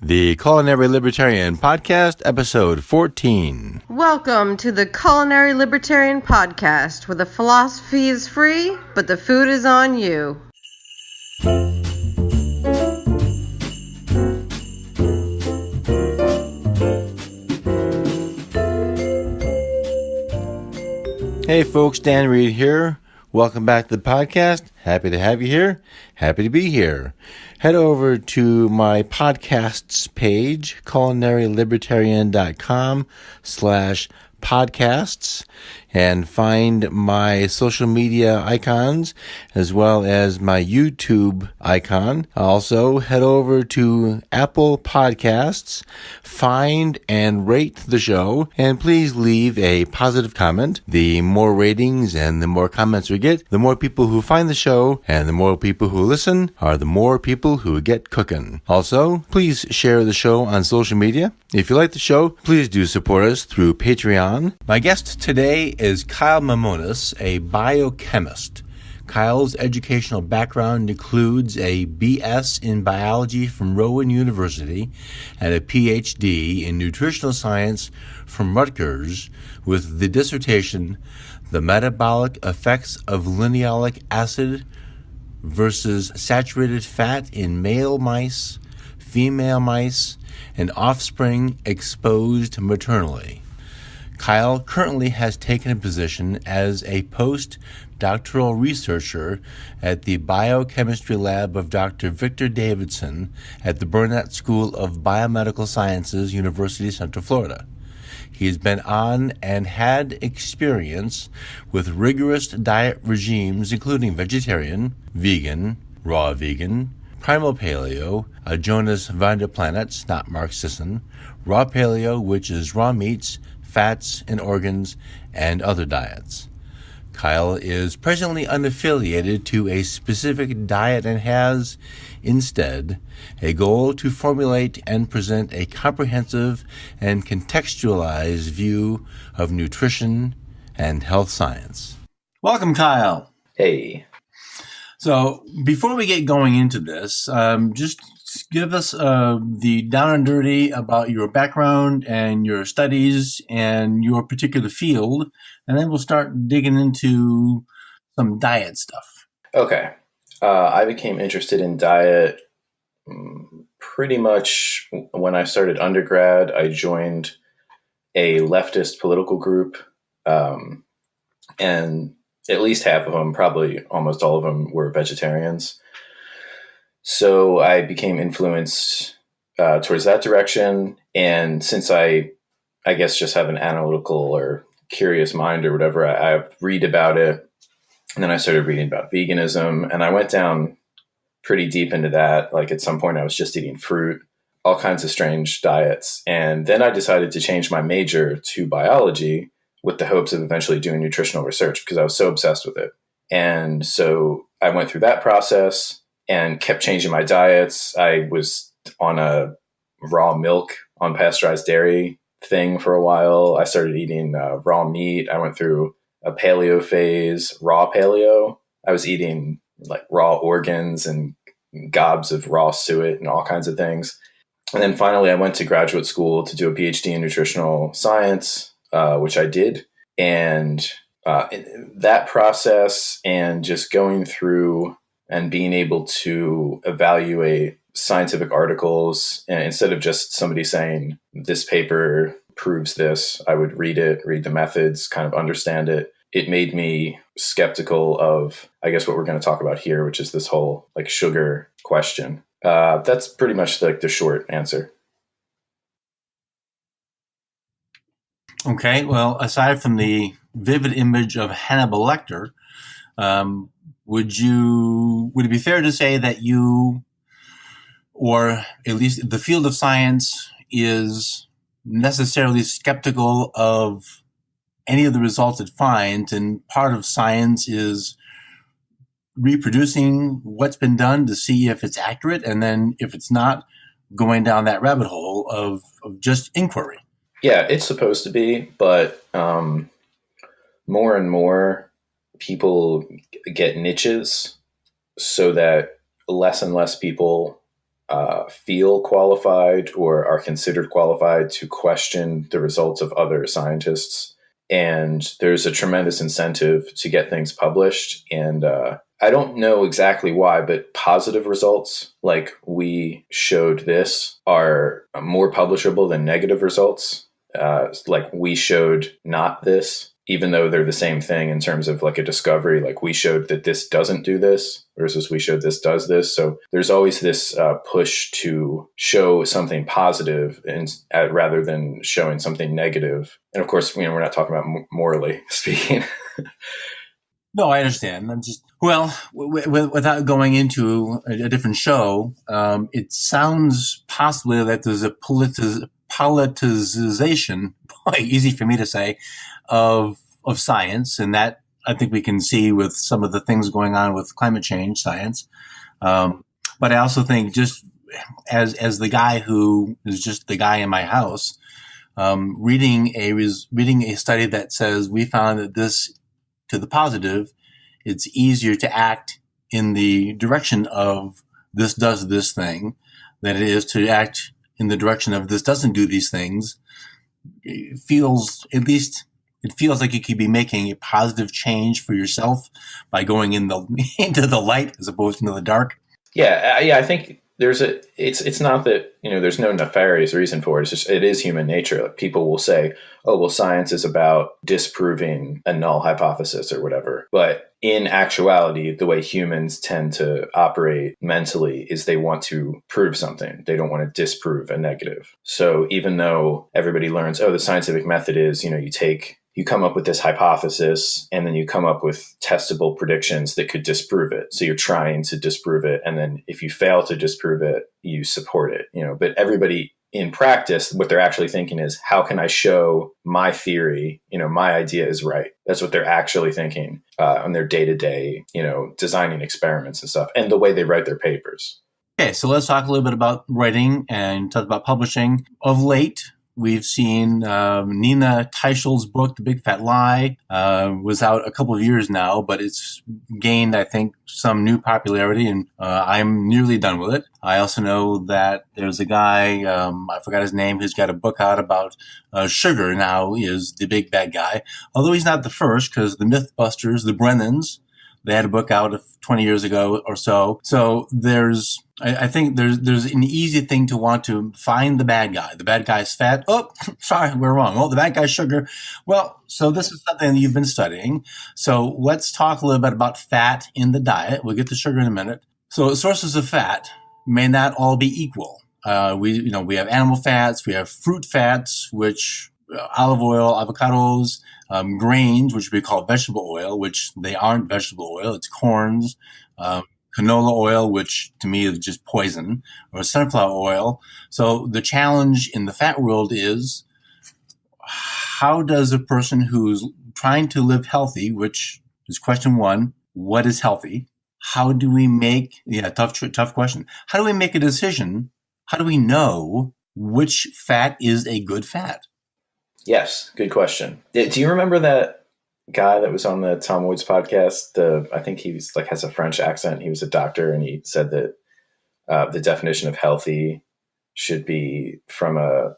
The Culinary Libertarian Podcast, Episode 14. Welcome to the Culinary Libertarian Podcast, where the philosophy is free, but the food is on you. Hey folks, Dan Reed here. Welcome back to the podcast. Happy to have you here. Happy to be here. Head over to my podcasts page, culinarylibertarian.com/podcasts, and find my social media icons as well as my YouTube icon. Also, head over to Apple Podcasts, find and rate the show, and please leave a positive comment. The more ratings and the more comments we get, the more people who find the show, and the more people who listen are the more people who get cooking. Also, please share the show on social media. If you like the show, please do support us through Patreon. My guest today is Kyle Mamounis, a biochemist. Kyle's educational background includes a BS in biology from Rowan University and a PhD in nutritional science from Rutgers, with the dissertation, The Metabolic Effects of Linoleic Acid versus Saturated Fat in Male Mice, Female Mice, and Offspring Exposed Maternally. Kyle currently has taken a position as a postdoctoral researcher at the biochemistry lab of Dr. Victor Davidson at the Burnett School of Biomedical Sciences, University of Central Florida. He has been on and had experience with rigorous diet regimes including vegetarian, vegan, raw vegan, primal paleo, a Jonas van der Planets, not Mark Sisson, raw paleo, which is raw meats, fats, and organs, and other diets. Kyle is presently unaffiliated to a specific diet and has, instead, a goal to formulate and present a comprehensive and contextualized view of nutrition and health science. Welcome, Kyle. Hey. So, before we get going into this, just give us the down and dirty about your background and your studies and your particular field, and then we'll start digging into some diet stuff. Okay. I became interested in diet pretty much when I started undergrad. I joined a leftist political group, and at least half of them, probably almost all of them, were vegetarians. So I became influenced towards that direction. And since I guess just have an analytical or curious mind or whatever, I read about it. And then I started reading about veganism, and I went down pretty deep into that. Like at some point I was just eating fruit, all kinds of strange diets. And then I decided to change my major to biology with the hopes of eventually doing nutritional research because I was so obsessed with it. And so I went through that process and kept changing my diets. I was on a raw milk, unpasteurized dairy thing for a while. I started eating raw meat. I went through a paleo phase, raw paleo. I was eating like raw organs and gobs of raw suet and all kinds of things. And then finally I went to graduate school to do a PhD in nutritional science, which I did. And that process and just going through and being able to evaluate scientific articles, and instead of just somebody saying this paper proves this, I would read it, read the methods, kind of understand it. It made me skeptical of, I guess, what we're going to talk about here, which is this whole like sugar question. That's pretty much like the short answer. Okay, well, aside from the vivid image of Hannibal Lecter, would it be fair to say that you, or at least the field of science, is necessarily skeptical of any of the results it finds, and part of science is reproducing what's been done to see if it's accurate, and then if it's not, going down that rabbit hole of just inquiry? Yeah, it's supposed to be, but more and more people get niches so that less and less people feel qualified or are considered qualified to question the results of other scientists. And there's a tremendous incentive to get things published. And I don't know exactly why, but positive results, like we showed this, are more publishable than negative results. Like we showed not this, even though they're the same thing in terms of like a discovery. Like we showed that this doesn't do this versus we showed this does this. So there's always this push to show something positive rather than showing something negative. And of course, we're not talking about morally speaking. No, I understand. I'm just, well, without going into a different show, it sounds possibly that there's a politicization, easy for me to say, of science. And that I think we can see with some of the things going on with climate change science. But I also think, just as the guy who is just the guy in my house, reading a study that says we found that this, to the positive, it's easier to act in the direction of this does this thing than it is to act in the direction of this doesn't do these things. It feels like you could be making a positive change for yourself by going into the light as opposed to the dark. Yeah, I think it's not that, there's no nefarious reason for it. It's just, it is human nature. Like people will say, oh, well, science is about disproving a null hypothesis or whatever. But in actuality, the way humans tend to operate mentally is they want to prove something. They don't want to disprove a negative. So even though everybody learns, oh, the scientific method is, you come up with this hypothesis and then you come up with testable predictions that could disprove it. So you're trying to disprove it. And then if you fail to disprove it, you support it, but everybody in practice, what they're actually thinking is, how can I show my theory, my idea is right? That's what they're actually thinking on their day-to-day, designing experiments and stuff, and the way they write their papers. Okay, so let's talk a little bit about writing and talk about publishing. Of late, we've seen Nina Teichel's book, The Big Fat Lie, was out a couple of years now, but it's gained, I think, some new popularity, and I'm nearly done with it. I also know that there's a guy, I forgot his name, who's got a book out about sugar now is the big bad guy, although he's not the first, because the Mythbusters, the Brennans, they had a book out 20 years ago or so. So I think there's an easy thing to want to find the bad guy. The bad guy's fat. Oh, sorry, we're wrong. Oh, the bad guy's sugar. Well, so this is something that you've been studying. So let's talk a little bit about fat in the diet. We'll get to sugar in a minute. So sources of fat may not all be equal. We have animal fats, we have fruit fats, which olive oil, avocados, grains, which we call vegetable oil, which they aren't vegetable oil. It's corns, canola oil, which to me is just poison, or sunflower oil. So the challenge in the fat world is, how does a person who's trying to live healthy, which is question one, what is healthy? How do we make, tough question. How do we make a decision? How do we know which fat is a good fat? Yes, good question. Do you remember that guy that was on the Tom Woods podcast? I think he was has a French accent. He was a doctor, and he said that the definition of healthy should be from a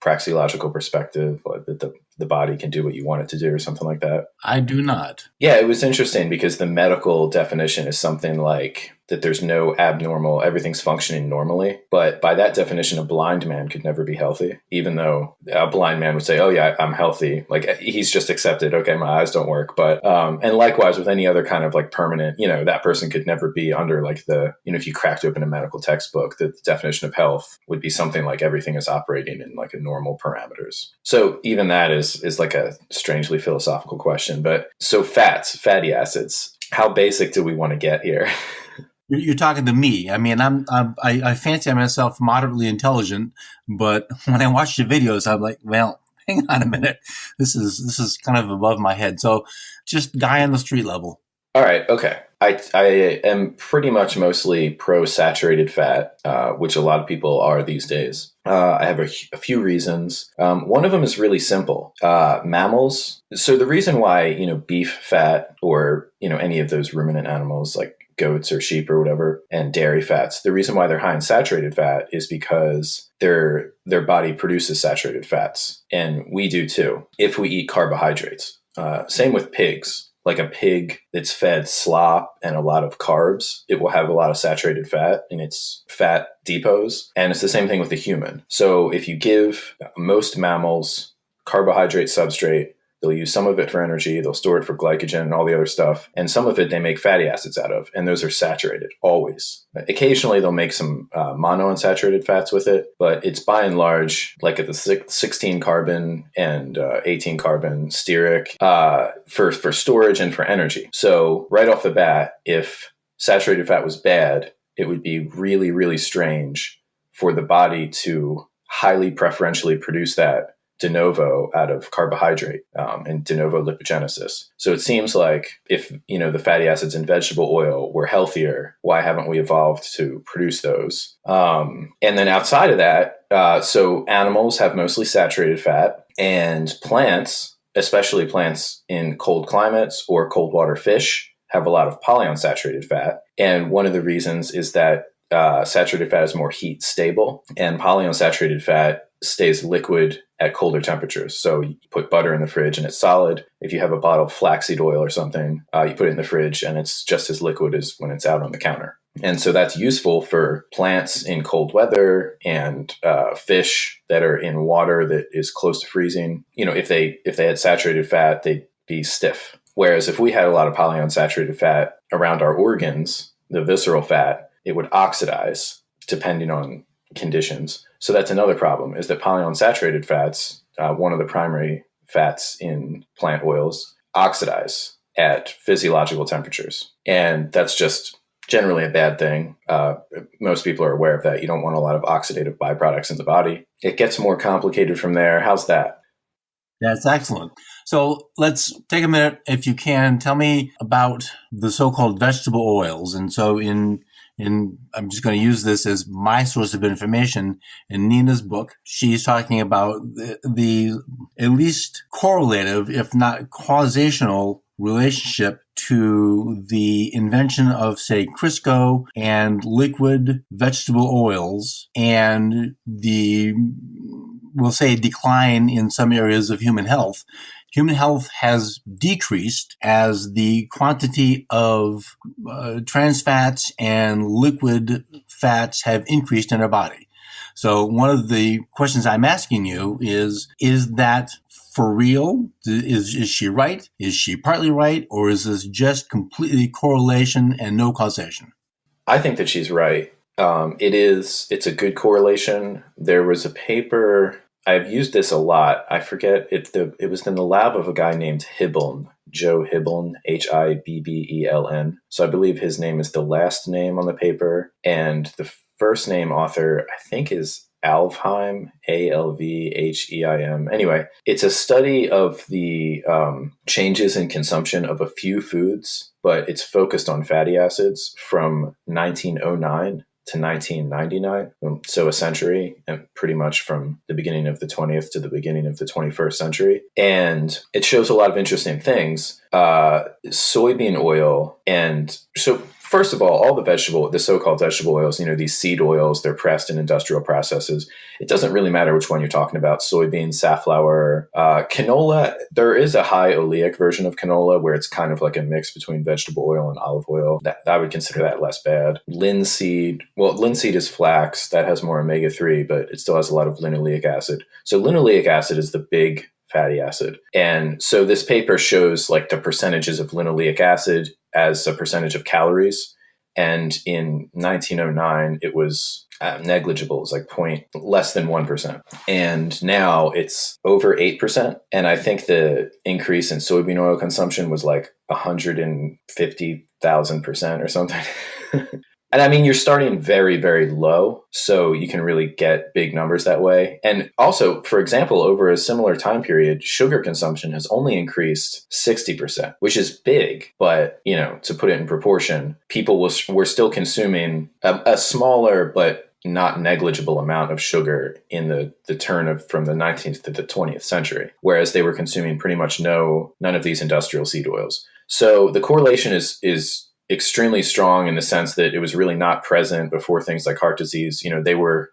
praxeological perspective, like that the body can do what you want it to do, or something like that. I do not. Yeah, it was interesting because the medical definition is something like that there's no abnormal, everything's functioning normally. But by that definition, a blind man could never be healthy, even though a blind man would say, oh yeah, I'm healthy. Like he's just accepted, okay, my eyes don't work. But, and likewise with any other kind of permanent, that person could never be under if you cracked open a medical textbook, the definition of health would be something like everything is operating in a normal parameters. So even that is like a strangely philosophical question. But so fatty acids, how basic do we want to get here? You're talking to me. I mean, I fancy myself moderately intelligent, but when I watch the videos, I'm like, well, hang on a minute. This is kind of above my head. So just guy on the street level. All right. Okay. I am pretty much mostly pro saturated fat, which a lot of people are these days. I have a few reasons. One of them is really simple. Mammals. So the reason why, beef fat or, any of those ruminant animals like goats or sheep or whatever, and dairy fats. The reason why they're high in saturated fat is because their body produces saturated fats, and we do too if we eat carbohydrates. Same with pigs. Like a pig that's fed slop and a lot of carbs, it will have a lot of saturated fat in its fat depots. And it's the same thing with the human. So if you give most mammals carbohydrate substrate, they'll use some of it for energy, they'll store it for glycogen and all the other stuff, and some of it they make fatty acids out of, and those are saturated, always. Occasionally they'll make some monounsaturated fats with it, but it's by and large like at the 16 carbon and 18 carbon stearic for storage and for energy. So right off the bat, if saturated fat was bad, it would be really, really strange for the body to highly preferentially produce that de novo out of carbohydrate and de novo lipogenesis. So it seems like if, the fatty acids in vegetable oil were healthier, why haven't we evolved to produce those? And then outside of that, so animals have mostly saturated fat, and plants, especially plants in cold climates or cold water fish, have a lot of polyunsaturated fat. And one of the reasons is that saturated fat is more heat stable, and polyunsaturated fat stays liquid at colder temperatures. So you put butter in the fridge and it's solid. If you have a bottle of flaxseed oil or something, you put it in the fridge and it's just as liquid as when it's out on the counter. And so that's useful for plants in cold weather and fish that are in water that is close to freezing. If they had saturated fat, they'd be stiff. Whereas if we had a lot of polyunsaturated fat around our organs, the visceral fat, it would oxidize depending on conditions. So that's another problem, is that polyunsaturated fats, one of the primary fats in plant oils, oxidize at physiological temperatures. And that's just generally a bad thing. Most people are aware of that. You don't want a lot of oxidative byproducts in the body. It gets more complicated from there. How's that? That's excellent. So let's take a minute, if you can, tell me about the so-called vegetable oils. And so I'm just going to use this as my source of information. In Nina's book, she's talking about the at least correlative, if not causational, relationship to the invention of, say, Crisco and liquid vegetable oils and we'll say, decline in some areas of human health. Human health has decreased as the quantity of trans fats and liquid fats have increased in our body. So one of the questions I'm asking you is that for real? Is she right? Is she partly right? Or is this just completely correlation and no causation? I think that she's right. It's a good correlation. There was a paper, I've used this a lot. I forget, it was in the lab of a guy named Hibbeln, Joe Hibbeln, Hibbeln. So I believe his name is the last name on the paper. And the first name author, I think, is Alvheim, Alvheim. Anyway, it's a study of the changes in consumption of a few foods, but it's focused on fatty acids from 1909 to 1999, so a century, and pretty much from the beginning of the 20th to the beginning of the 21st century. And it shows a lot of interesting things. Soybean oil, and so first of all the so-called vegetable oils, these seed oils, they're pressed in industrial processes. It doesn't really matter which one you're talking about, soybean, safflower, canola. There is a high oleic version of canola where it's kind of like a mix between vegetable oil and olive oil. That I would consider that less bad. Linseed is flax. That has more omega-3, but it still has a lot of linoleic acid. So linoleic acid is the big fatty acid. And so this paper shows like the percentages of linoleic acid as a percentage of calories. And in 1909, it was negligible. It was like less than 1%. And now it's over 8%. And I think the increase in soybean oil consumption was like 150,000% or something. And I mean, you're starting very, very low, so you can really get big numbers that way. And also, for example, over a similar time period, sugar consumption has only increased 60%, which is big. But, to put it in proportion, people were still consuming a smaller but not negligible amount of sugar in the turn from the 19th to the 20th century, whereas they were consuming pretty much none of these industrial seed oils. So the correlation is extremely strong in the sense that it was really not present before things like heart disease. They were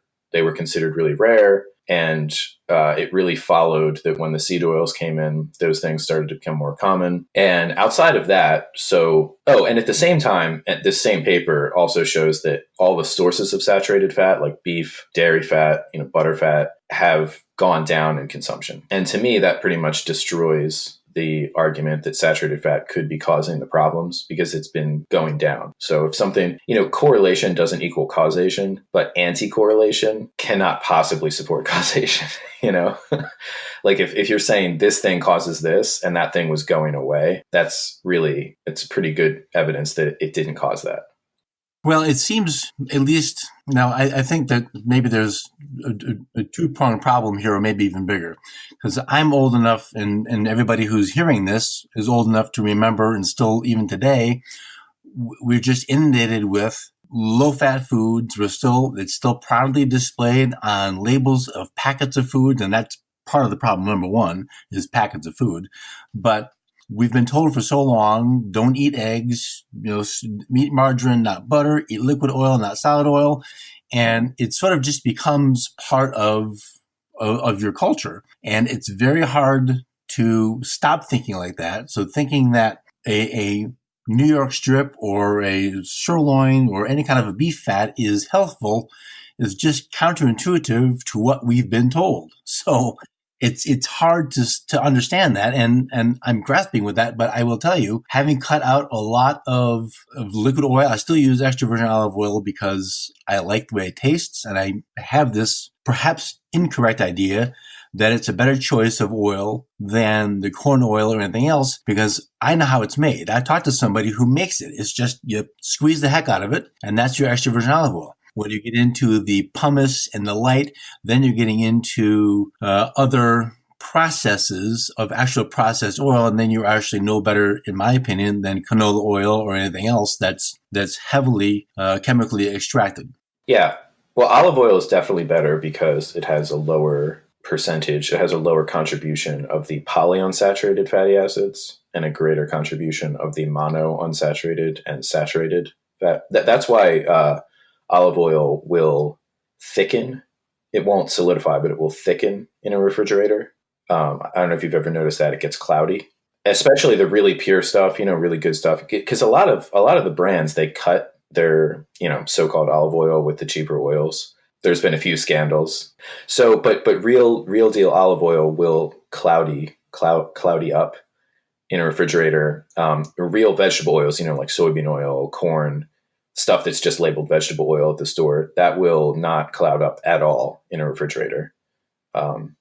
considered really rare, and it really followed that when the seed oils came in, those things started to become more common. And outside of that, and at the same time, this same paper also shows that all the sources of saturated fat, like beef, dairy fat, butter fat, have gone down in consumption. And to me, that pretty much destroys the argument that saturated fat could be causing the problems, because it's been going down. So if something, correlation doesn't equal causation, but anti-correlation cannot possibly support causation, Like if you're saying this thing causes this and that thing was going away, it's pretty good evidence that it didn't cause that. Well, it seems, at least now, I think that maybe there's a two-pronged problem here, or maybe even bigger, because I'm old enough, and everybody who's hearing this is old enough to remember, and still even today, we're just inundated with low-fat foods. It's still proudly displayed on labels of packets of food, and that's part of the problem. Number one is packets of food, but we've been told for so long, don't eat eggs, eat margarine, not butter, eat liquid oil, not solid oil. And it sort of just becomes part of your culture. And it's very hard to stop thinking like that. So thinking that a New York strip or a sirloin or any kind of a beef fat is healthful is just counterintuitive to what we've been told. So it's hard to understand that, and I'm grasping with that. But I will tell you, having cut out a lot of liquid oil, I still use extra virgin olive oil because I like the way it tastes, and I have this perhaps incorrect idea that it's a better choice of oil than the corn oil or anything else, because I know how it's made. I talked to somebody who makes it. It's just you squeeze the heck out of it, and that's your extra virgin olive oil. When you get into the pumice and the light, then you're getting into other processes of actual processed oil, and then you actually know better, in my opinion, than canola oil or anything else that's heavily chemically extracted. Yeah. Well, olive oil is definitely better because it has a lower percentage. It has a lower contribution of the polyunsaturated fatty acids and a greater contribution of the monounsaturated and saturated fat. That's why olive oil will thicken. It won't solidify, but it will thicken in a refrigerator. I don't know if you've ever noticed that. It gets cloudy, especially the really pure stuff, really good stuff. Because a lot of the brands, they cut their, so-called olive oil with the cheaper oils. There's been a few scandals. So, but real deal olive oil will cloudy up in a refrigerator. Real vegetable oils, like soybean oil, corn, stuff that's just labeled vegetable oil at the store, that will not cloud up at all in a refrigerator. I'm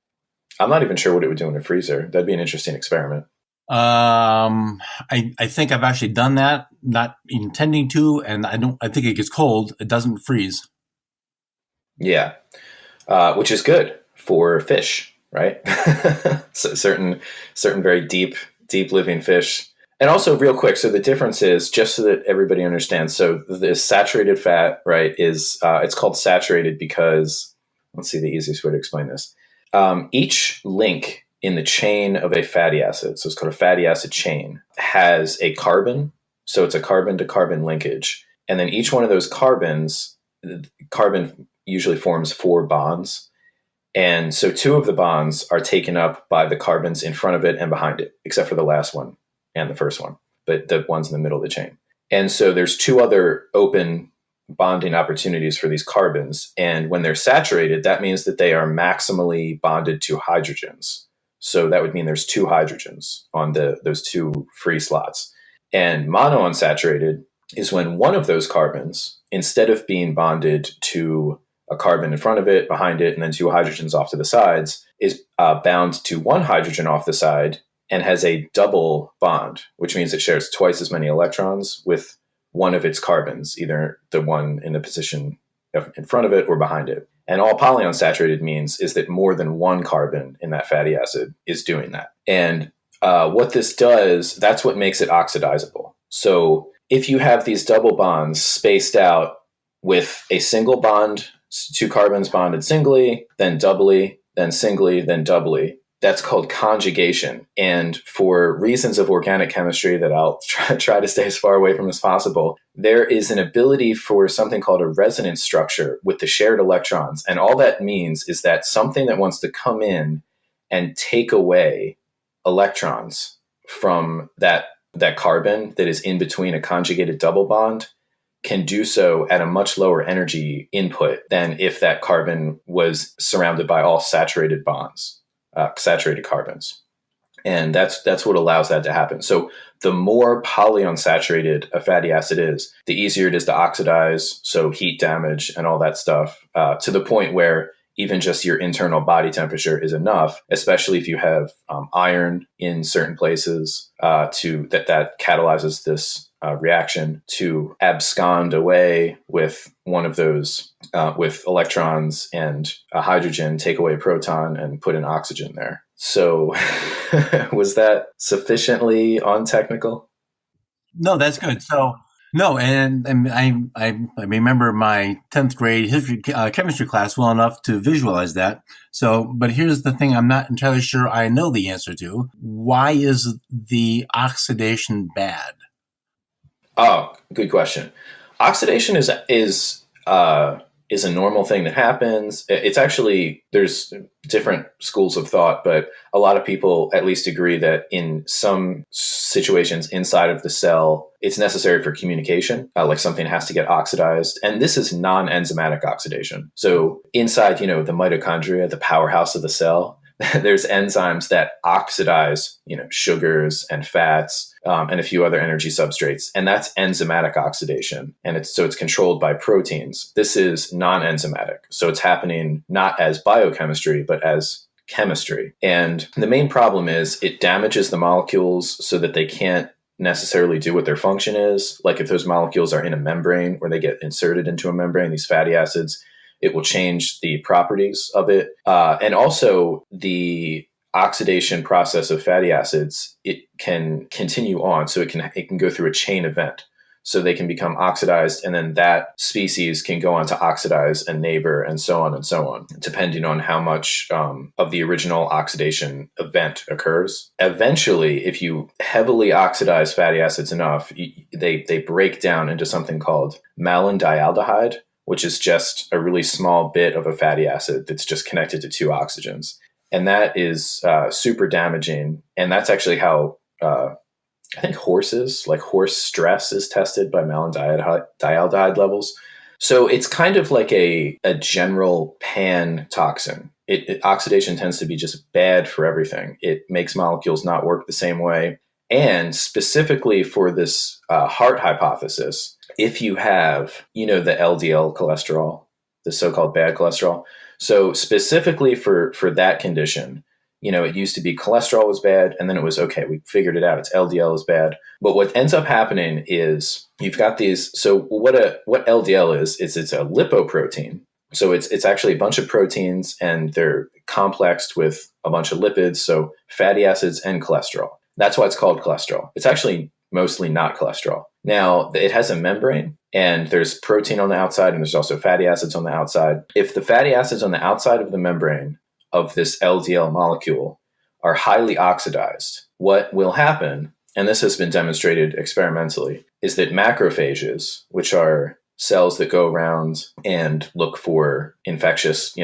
not even sure what it would do in a freezer. That'd be an interesting experiment. I think I've actually done that, not intending to, and I think it gets cold. It doesn't freeze. Yeah. Which is good for fish, right? So certain very deep living fish. And also real quick, so the difference is, just so that everybody understands, so the saturated fat, right, is it's called saturated because, let's see the easiest way to explain this. Each link in the chain of a fatty acid, so it's called a fatty acid chain, has a carbon. So it's a carbon-to-carbon linkage. And then each one of those carbon usually forms 4 bonds. And so 2 of the bonds are taken up by the carbons in front of it and behind it, except for the last one and the first one, but the ones in the middle of the chain. And so there's 2 other open bonding opportunities for these carbons. And when they're saturated, that means that they are maximally bonded to hydrogens. So that would mean there's 2 hydrogens on those 2 free slots. And monounsaturated is when one of those carbons, instead of being bonded to a carbon in front of it, behind it, and then 2 hydrogens off to the sides, is bound to 1 hydrogen off the side and has a double bond, which means it shares twice as many electrons with one of its carbons, either the one in the position in front of it or behind it. And all polyunsaturated means is that more than 1 carbon in that fatty acid is doing that. And what this does, that's what makes it oxidizable. So if you have these double bonds spaced out with a single bond, 2 carbons bonded singly, then doubly, then singly, then doubly, That's called conjugation. And for reasons of organic chemistry that I'll try to stay as far away from as possible, there is an ability for something called a resonance structure with the shared electrons. And all that means is that something that wants to come in and take away electrons from that carbon that is in between a conjugated double bond can do so at a much lower energy input than if that carbon was surrounded by all saturated bonds, saturated carbons. And that's what allows that to happen. So the more polyunsaturated a fatty acid is, the easier it is to oxidize, so heat damage and all that stuff, to the point where even just your internal body temperature is enough, especially if you have iron in certain places, that catalyzes this reaction to abscond away with one of those, with electrons and a hydrogen, take away a proton and put an oxygen there. So was that sufficiently untechnical? No, that's good. So no, and I remember my 10th grade history chemistry class well enough to visualize that. So, but here's the thing: I'm not entirely sure I know the answer to. Why is the oxidation bad? Oh, good question. Oxidation is a normal thing that happens. It's actually, there's different schools of thought, but a lot of people at least agree that in some situations inside of the cell, it's necessary for communication, like something has to get oxidized. And this is non-enzymatic oxidation. So inside, the mitochondria, the powerhouse of the cell, there's enzymes that oxidize, sugars and fats, and a few other energy substrates. And that's enzymatic oxidation. And it's controlled by proteins. This is non-enzymatic. So it's happening not as biochemistry, but as chemistry. And the main problem is it damages the molecules so that they can't necessarily do what their function is. Like if those molecules are in a membrane or they get inserted into a membrane, these fatty acids, it will change the properties of it. And also the oxidation process of fatty acids, it can continue on. So it can go through a chain event. So they can become oxidized, and then that species can go on to oxidize a neighbor, and so on, depending on how much of the original oxidation event occurs. Eventually, if you heavily oxidize fatty acids enough, they break down into something called malondialdehyde, which is just a really small bit of a fatty acid that's just connected to two oxygens. And that is super damaging. And that's actually how I think horse stress is tested by malondialdehyde levels. So it's kind of like a general pan toxin. Oxidation tends to be just bad for everything. It makes molecules not work the same way. And specifically for this heart hypothesis, if you have, the LDL cholesterol, the so-called bad cholesterol. So specifically for that condition, it used to be cholesterol was bad, and then it was, okay, we figured it out. It's LDL is bad. But what ends up happening is you've got these. So what LDL is it's a lipoprotein. So it's actually a bunch of proteins, and they're complexed with a bunch of lipids, so fatty acids and cholesterol. That's why it's called cholesterol. It's actually mostly not cholesterol. Now, it has a membrane, and there's protein on the outside, and there's also fatty acids on the outside. If the fatty acids on the outside of the membrane of this LDL molecule are highly oxidized, what will happen, and this has been demonstrated experimentally, is that macrophages, which are cells that go around and look for infectious,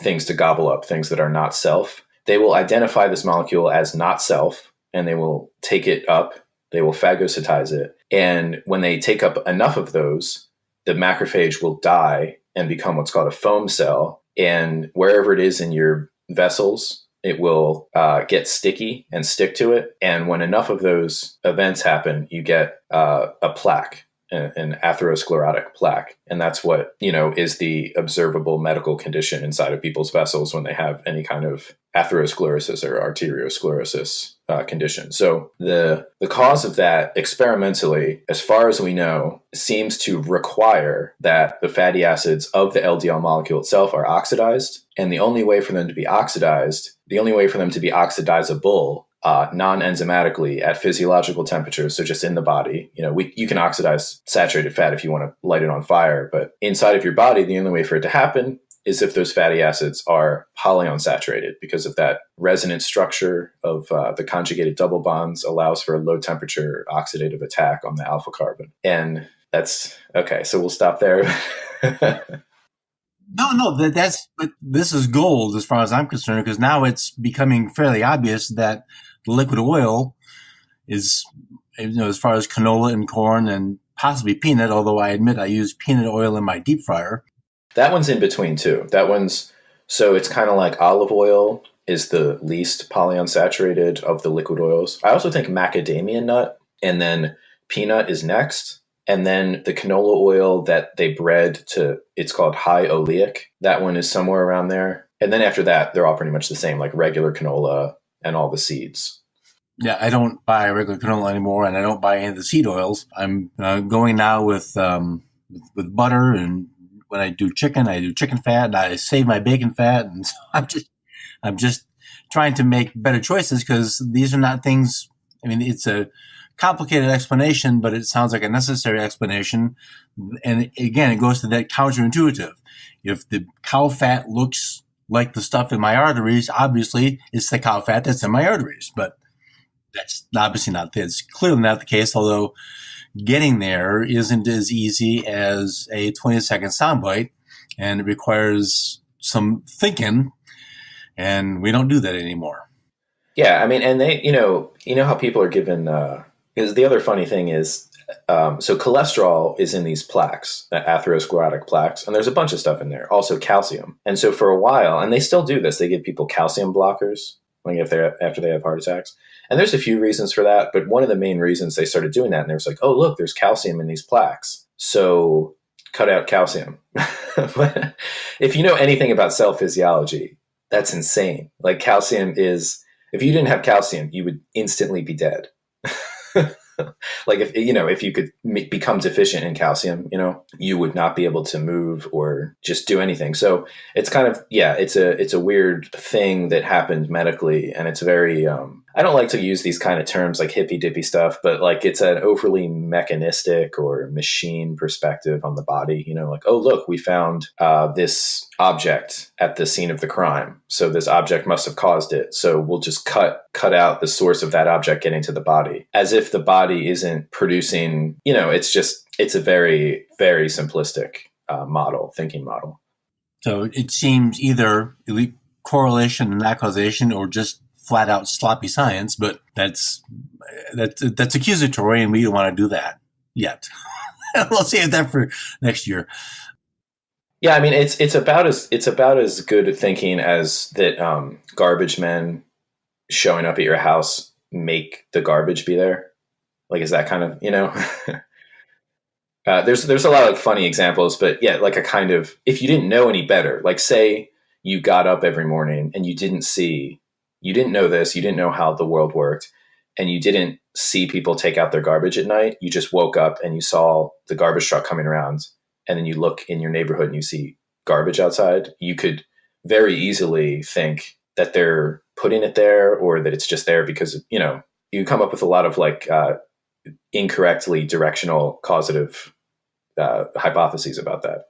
things to gobble up, things that are not self, they will identify this molecule as not self, and they will take it up, they will phagocytize it. And when they take up enough of those, the macrophage will die and become what's called a foam cell. And wherever it is in your vessels, it will get sticky and stick to it. And when enough of those events happen, you get a plaque, an atherosclerotic plaque. And that's what, is the observable medical condition inside of people's vessels when they have any kind of atherosclerosis or arteriosclerosis condition. So the cause of that experimentally, as far as we know, seems to require that the fatty acids of the LDL molecule itself are oxidized. And the only way for them to be oxidizable, non-enzymatically at physiological temperatures, so just in the body, you can oxidize saturated fat if you want to light it on fire, but inside of your body, the only way for it to happen is if those fatty acids are polyunsaturated, because of that resonance structure of the conjugated double bonds allows for a low temperature oxidative attack on the alpha carbon. And that's okay. So we'll stop there. No, but this is gold as far as I'm concerned, because now it's becoming fairly obvious that the liquid oil is, as far as canola and corn and possibly peanut, although I admit I use peanut oil in my deep fryer. That one's in between too. So it's kind of like olive oil is the least polyunsaturated of the liquid oils. I also think macadamia nut and then peanut is next. And then the canola oil that they bred to, it's called high oleic. That one is somewhere around there. And then after that, they're all pretty much the same, like regular canola and all the seeds. Yeah, I don't buy regular canola anymore, and I don't buy any of the seed oils. I'm going now with butter, and when I do chicken fat, and I save my bacon fat, and so I'm just trying to make better choices, because these are not things. I mean, it's a complicated explanation, but it sounds like a necessary explanation. And again, it goes to that counterintuitive. If the cow fat looks like the stuff in my arteries, obviously it's the cow fat that's in my arteries. But that's obviously not, it's clearly not the case, although getting there isn't as easy as a 20-second soundbite, and it requires some thinking, and we don't do that anymore. Yeah, I mean, and they, you know how people are given, because the other funny thing is, so cholesterol is in these plaques, atherosclerotic plaques, and there's a bunch of stuff in there, also calcium. And so for a while, and they still do this, they give people calcium blockers after they have heart attacks. And there's a few reasons for that, but one of the main reasons they started doing that, and they was like, oh, look, there's calcium in these plaques, so cut out calcium. But if you know anything about cell physiology, that's insane. Like calcium is, if you didn't have calcium, you would instantly be dead. Like if you could become deficient in calcium, you would not be able to move or just do anything. So it's kind of, it's a weird thing that happened medically. And it's very, I don't like to use these kind of terms like hippy dippy stuff, but like it's an overly mechanistic or machine perspective on the body, like, oh, look, we found this object at the scene of the crime. So this object must have caused it. So we'll just cut out the source of that object getting to the body, as if the body isn't producing, it's a very, very simplistic thinking model. So it seems either correlation and not causation, or just flat out sloppy science, but that's accusatory, and we don't want to do that yet. We'll save that for next year. Yeah, I mean, it's about as good thinking as that garbage men showing up at your house make the garbage be there. Like, is that kind of, there's a lot of like funny examples, but yeah, like a kind of, if you didn't know any better, like say you got up every morning and you didn't know this, you didn't know how the world worked, and you didn't see people take out their garbage at night. You just woke up and you saw the garbage truck coming around, and then you look in your neighborhood and you see garbage outside. You could very easily think that they're putting it there, or that it's just there because, you come up with a lot of like incorrectly directional causative hypotheses about that.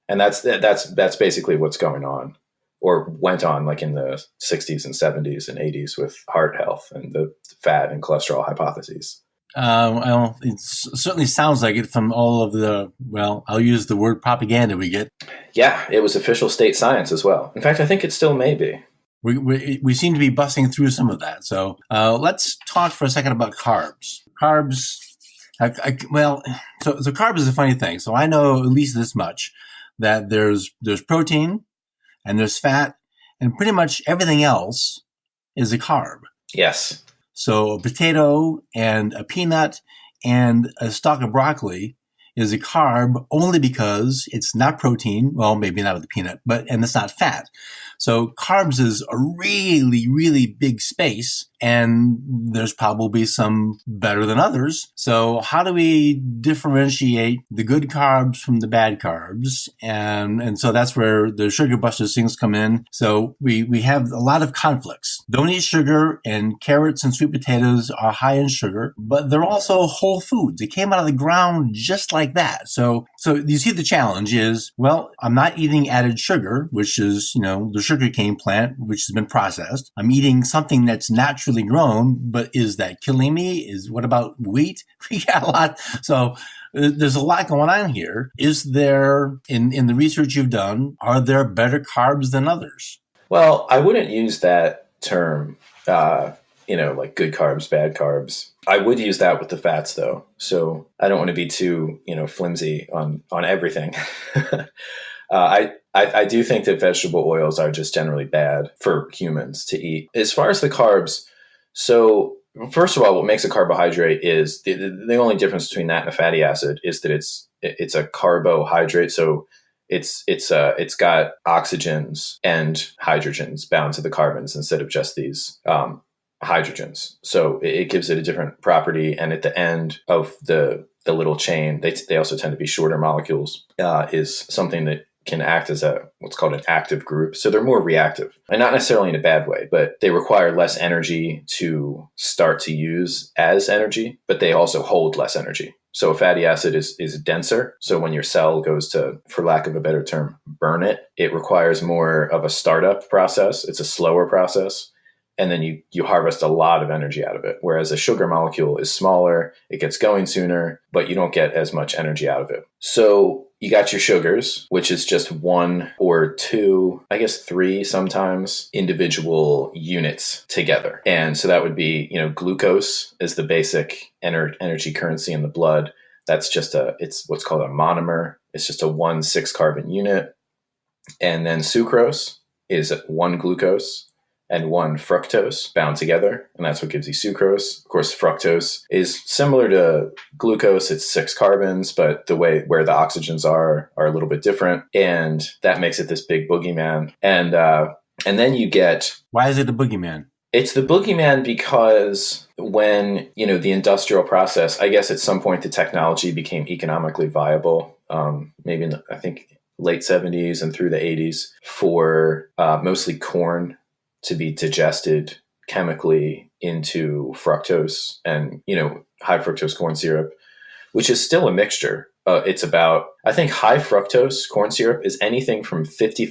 And that's basically what's going on, or went on, like in the 60s and 70s and 80s with heart health and the fat and cholesterol hypotheses. Well, it certainly sounds like it from all of the, I'll use the word propaganda we get. Yeah, it was official state science as well. In fact, I think it still may be. We seem to be busting through some of that. So let's talk for a second about carbs. Carbs, so carbs is a funny thing. So I know at least this much, that there's protein and there's fat, and pretty much everything else is a carb. Yes. So a potato and a peanut and a stalk of broccoli is a carb only because it's not protein. Well, maybe not with the peanut, and it's not fat. So carbs is a really, really big space. and there's probably some better than others. So how do we differentiate the good carbs from the bad carbs? And so that's where the sugar busters things come in. So we have a lot of conflicts. Don't eat sugar, and carrots and sweet potatoes are high in sugar, but they're also whole foods. They came out of the ground just like that. So you see the challenge is, well, I'm not eating added sugar, which is, the sugarcane plant, which has been processed. I'm eating something that's naturally grown, but is that killing me? What about wheat? We got a lot. So there's a lot going on here. Is there, in the research you've done, are there better carbs than others? Well, I wouldn't use that term, like good carbs, bad carbs. I would use that with the fats, though. So I don't want to be too, flimsy on everything. I do think that vegetable oils are just generally bad for humans to eat. As far as the carbs, so first of all, what makes a carbohydrate is the only difference between that and a fatty acid is that it's a carbohydrate. So it's got oxygens and hydrogens bound to the carbons instead of just these hydrogens. So it gives it a different property. And at the end of the little chain, they also tend to be shorter molecules, is something that can act as what's called an active group. So they're more reactive, and not necessarily in a bad way, but they require less energy to start to use as energy, but they also hold less energy. So a fatty acid is denser. So when your cell goes to, for lack of a better term, burn it, it requires more of a startup process. It's a slower process. And then you harvest a lot of energy out of it. Whereas a sugar molecule is smaller, it gets going sooner, but you don't get as much energy out of it. So you got your sugars, which is just one or two, I guess three sometimes, individual units together. And so that would be, glucose is the basic energy currency in the blood. That's it's what's called a monomer. It's just a 1,6 carbon unit. And then sucrose is 1 glucose and 1 fructose bound together. And that's what gives you sucrose. Of course, fructose is similar to glucose. It's 6 carbons, but where the oxygens are a little bit different. And that makes it this big boogeyman. And then you get... Why is it a boogeyman? It's the boogeyman because when, the industrial process, I guess at some point the technology became economically viable, maybe in I think late 70s and through the 80s for mostly corn to be digested chemically into fructose and, high fructose corn syrup, which is still a mixture. It's about, I think high fructose corn syrup is anything from 55%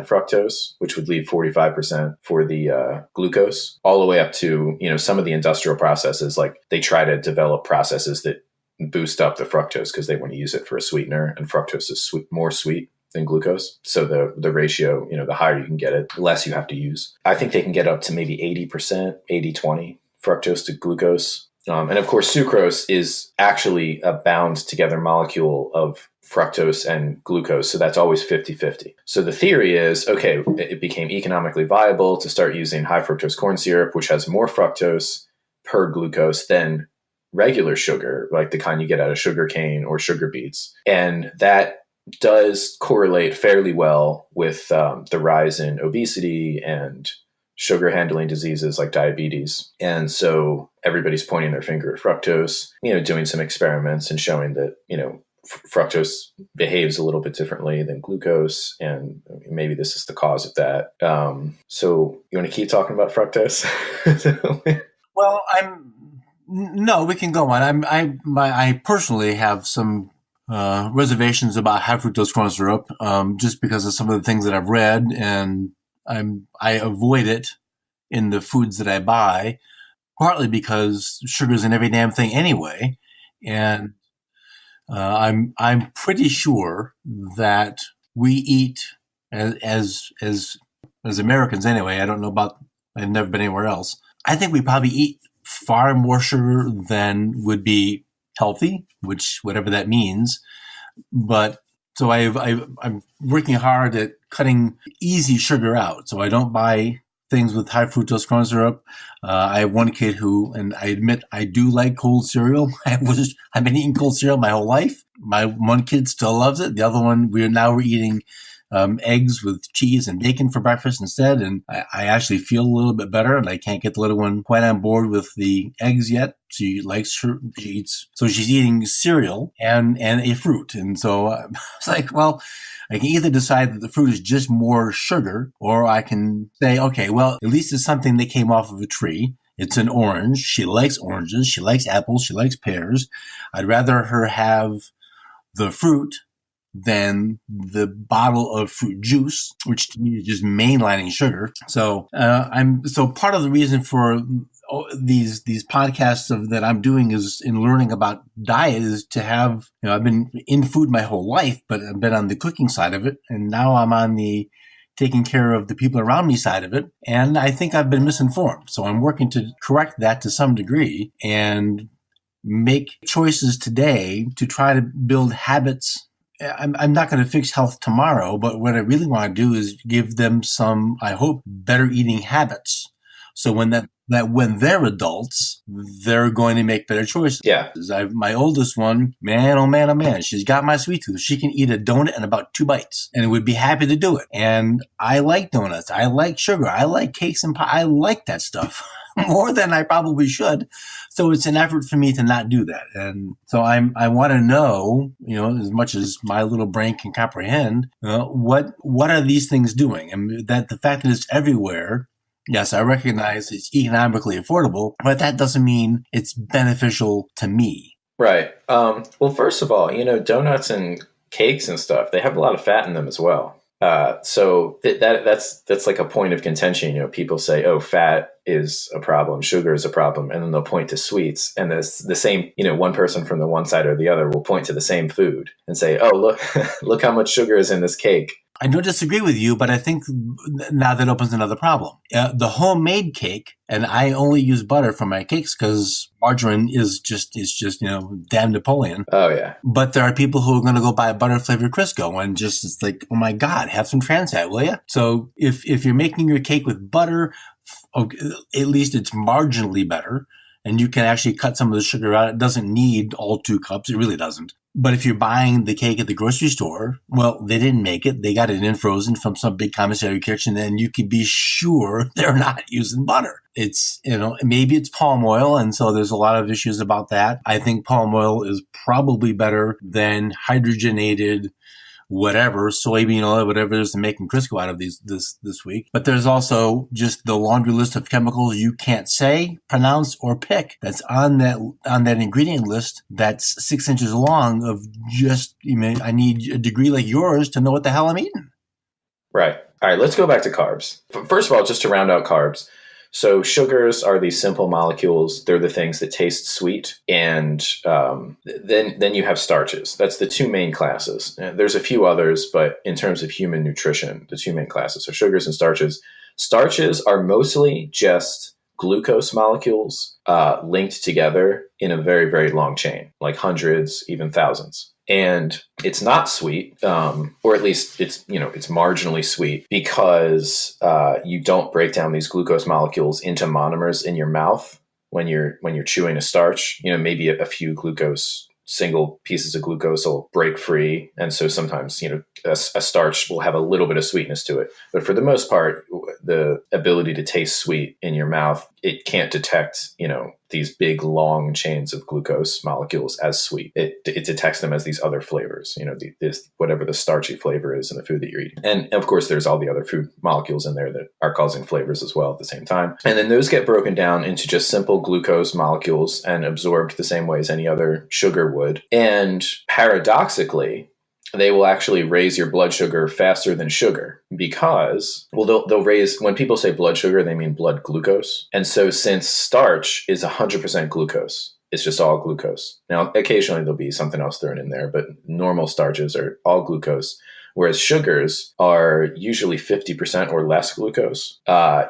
fructose, which would leave 45% for the glucose, all the way up to, some of the industrial processes, like they try to develop processes that boost up the fructose because they want to use it for a sweetener, and fructose is more sweet than glucose. So the ratio, the higher you can get it, the less you have to use. I think they can get up to maybe 80%, 80-20 fructose to glucose. And of course, sucrose is actually a bound together molecule of fructose and glucose. So that's always 50-50. So the theory is, okay, it became economically viable to start using high fructose corn syrup, which has more fructose per glucose than regular sugar, like the kind you get out of sugar cane or sugar beets. And that does correlate fairly well with the rise in obesity and sugar handling diseases like diabetes. And so everybody's pointing their finger at fructose, doing some experiments and showing that, fructose behaves a little bit differently than glucose. And maybe this is the cause of that. So you want to keep talking about fructose? Well, no, we can go on. I personally have some reservations about high fructose corn syrup, just because of some of the things that I've read, and I avoid it in the foods that I buy, partly because sugar's in every damn thing anyway, and I'm pretty sure that we eat as Americans anyway. I don't know about. I've never been anywhere else. I think we probably eat far more sugar than would be healthy, which whatever that means. But so I'm working hard at cutting easy sugar out. So I don't buy things with high fructose corn syrup. I have one kid who, and I admit I do like cold cereal. I've been eating cold cereal my whole life. My one kid still loves it. The other one, we're eating eggs with cheese and bacon for breakfast instead. And I actually feel a little bit better, and I can't get the little one quite on board with the eggs yet. She she's eating cereal and a fruit. And so I was like, well, I can either decide that the fruit is just more sugar, or I can say, okay, well, at least it's something that came off of a tree. It's an orange. She likes oranges. She likes apples. She likes pears. I'd rather her have the fruit than the bottle of fruit juice, which to me is just mainlining sugar. So part of the reason for these podcasts that I'm doing is in learning about diet is to have, I've been in food my whole life, but I've been on the cooking side of it. And now I'm on the taking care of the people around me side of it. And I think I've been misinformed. So I'm working to correct that to some degree and make choices today to try to build habits. I'm not going to fix health tomorrow, but what I really want to do is give them some, I hope, better eating habits. So when when they're adults, they're going to make better choices. Yeah. My oldest one, man, oh man, she's got my sweet tooth. She can eat a donut in about 2 bites and would be happy to do it. And I like donuts. I like sugar. I like cakes and pie. I like that stuff more than I probably should. So it's an effort for me to not do that. And so I want to know, as much as my little brain can comprehend, what are these things doing? And that the fact that it's everywhere. Yes, I recognize it's economically affordable, but that doesn't mean it's beneficial to me. Right. Well, first of all, donuts and cakes and stuff, they have a lot of fat in them as well. So that's like a point of contention. People say, oh, fat is a problem, sugar is a problem, and then they'll point to sweets. And the same, one person from the one side or the other will point to the same food and say, oh, look how much sugar is in this cake. I don't disagree with you, but I think now that opens another problem. The homemade cake, and I only use butter for my cakes because margarine is just damn Napoleon. Oh yeah. But there are people who are going to go buy a butter flavored Crisco and just it's like, oh my God, have some trans fat, will you? So if you're making your cake with butter, okay, at least it's marginally better. And you can actually cut some of the sugar out. It doesn't need all 2 cups. It really doesn't. But if you're buying the cake at the grocery store, well, they didn't make it. They got it in frozen from some big commissary kitchen, and you can be sure they're not using butter. It's, maybe it's palm oil, and so there's a lot of issues about that. I think palm oil is probably better than hydrogenated whatever, soybean oil, whatever it is to making Crisco out of this week. But there's also just the laundry list of chemicals you can't say, pronounce, or pick that's on that ingredient list that's 6 inches long of just, I need a degree like yours to know what the hell I'm eating. Right. All right, let's go back to carbs. First of all, just to round out carbs. So sugars are these simple molecules. They're the things that taste sweet. And then you have starches. That's the 2 main classes. There's a few others, but in terms of human nutrition, the 2 main classes are sugars and starches. Starches are mostly just glucose molecules linked together in a very, very long chain, like hundreds, even thousands. And it's not sweet, or at least it's marginally sweet because you don't break down these glucose molecules into monomers in your mouth when you're chewing a starch. Maybe a few single pieces of glucose will break free. And so sometimes, a starch will have a little bit of sweetness to it. But for the most part, the ability to taste sweet in your mouth, it can't detect, these big long chains of glucose molecules as sweet. It detects them as these other flavors, this whatever the starchy flavor is in the food that you're eating. And of course, there's all the other food molecules in there that are causing flavors as well at the same time. And then those get broken down into just simple glucose molecules and absorbed the same way as any other sugar would. And paradoxically, they will actually raise your blood sugar faster than sugar because, they'll raise, when people say blood sugar, they mean blood glucose. And so since starch is 100% glucose, it's just all glucose. Now, occasionally there'll be something else thrown in there, but normal starches are all glucose. Whereas sugars are usually 50% or less glucose.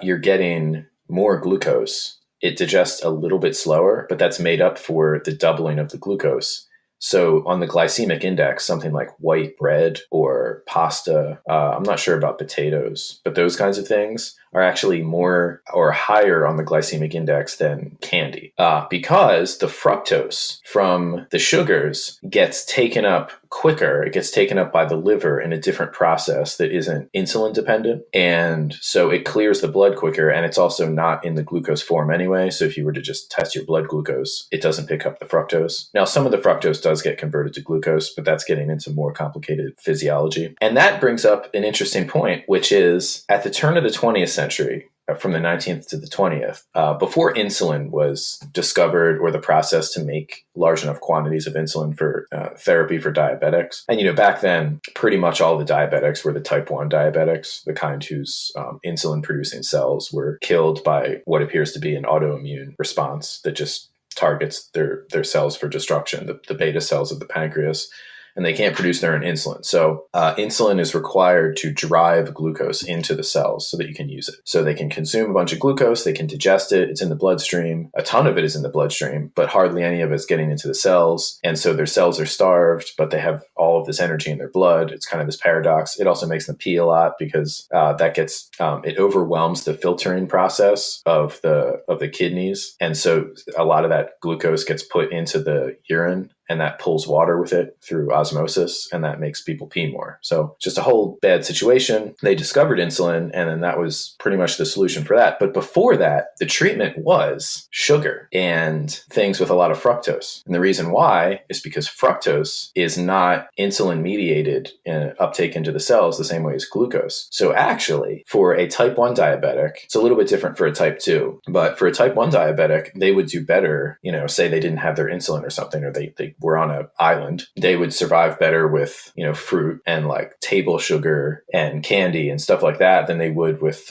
You're getting more glucose. It digests a little bit slower, but that's made up for the doubling of the glucose. So on the glycemic index, something like white bread or pasta, I'm not sure about potatoes, but those kinds of things are actually more or higher on the glycemic index than candy, because the fructose from the sugars gets taken up quicker. It gets taken up by the liver in a different process that isn't insulin dependent. And so it clears the blood quicker, and it's also not in the glucose form anyway. So if you were to just test your blood glucose, it doesn't pick up the fructose. Now, some of the fructose does get converted to glucose, but that's getting into more complicated physiology. And that brings up an interesting point, which is at the turn of the 20th century, from the 19th to the 20th, before insulin was discovered or the process to make large enough quantities of insulin for therapy for diabetics. And, back then, pretty much all the diabetics were the type 1 diabetics, the kind whose insulin producing cells were killed by what appears to be an autoimmune response that just targets their cells for destruction, the beta cells of the pancreas. And they can't produce their own insulin. So insulin is required to drive glucose into the cells so that you can use it. So they can consume a bunch of glucose, they can digest it, it's in the bloodstream. A ton of it is in the bloodstream, but hardly any of it's getting into the cells. And so their cells are starved, but they have all of this energy in their blood. It's kind of this paradox. It also makes them pee a lot because it overwhelms the filtering process of the kidneys. And so a lot of that glucose gets put into the urine, and that pulls water with it through osmosis, and that makes people pee more. So just a whole bad situation. They discovered insulin, and then that was pretty much the solution for that. But before that, the treatment was sugar and things with a lot of fructose. And the reason why is because fructose is not insulin mediated in uptake into the cells the same way as glucose. So actually, for a type 1 diabetic, it's a little bit different for a type 2, but for a type 1 diabetic, they would do better, say they didn't have their insulin or something, or they were on an island, they would survive better with, fruit and like table sugar and candy and stuff like that than they would with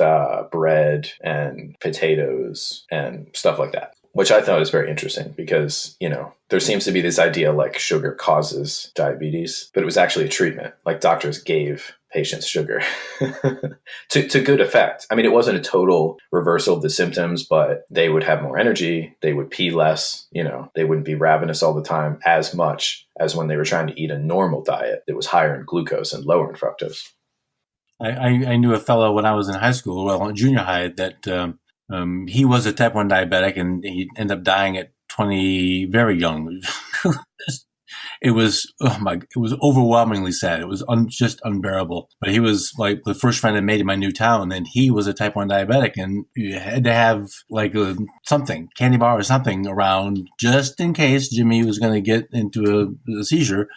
bread and potatoes and stuff like that. Which I thought was very interesting because, there seems to be this idea like sugar causes diabetes, but it was actually a treatment. Like doctors gave patients sugar to good effect. I mean, it wasn't a total reversal of the symptoms, but they would have more energy. They would pee less. They wouldn't be ravenous all the time as much as when they were trying to eat a normal diet that was higher in glucose and lower in fructose. I knew a fellow when I was in high school, well, junior high, that he was a type 1 diabetic, and he ended up dying at 20, very young. It was overwhelmingly sad. It was just unbearable. But he was like the first friend I made in my new town, and he was a type 1 diabetic, and you had to have like something, candy bar or something around just in case Jimmy was going to get into a seizure.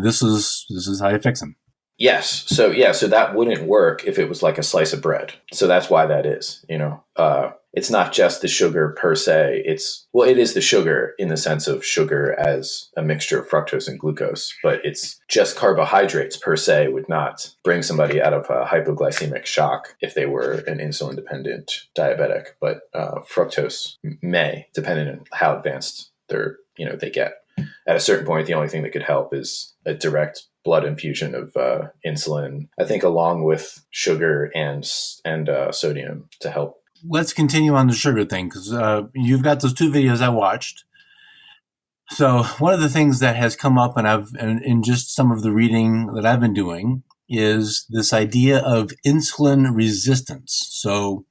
This is how you fix him. Yes. So that wouldn't work if it was like a slice of bread. So that's why that is, it's not just the sugar per se. It is the sugar in the sense of sugar as a mixture of fructose and glucose, but it's just carbohydrates per se would not bring somebody out of a hypoglycemic shock if they were an insulin dependent diabetic, but fructose may, depending on how advanced they get. At a certain point, the only thing that could help is a direct blood infusion of insulin, I think, along with sugar and sodium to help. Let's continue on the sugar thing, because you've got those 2 videos I watched. So one of the things that has come up, and in just some of the reading that I've been doing, is this idea of insulin resistance. So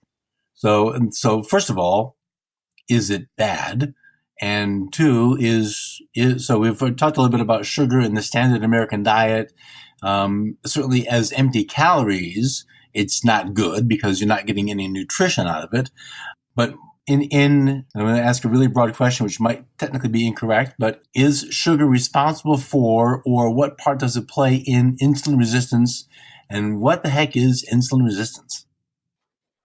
first of all, is it bad? And 2 so we've talked a little bit about sugar in the standard American diet. Certainly as empty calories, it's not good because you're not getting any nutrition out of it. But I'm going to ask a really broad question, which might technically be incorrect, but is sugar responsible for, or what part does it play in insulin resistance? And what the heck is insulin resistance?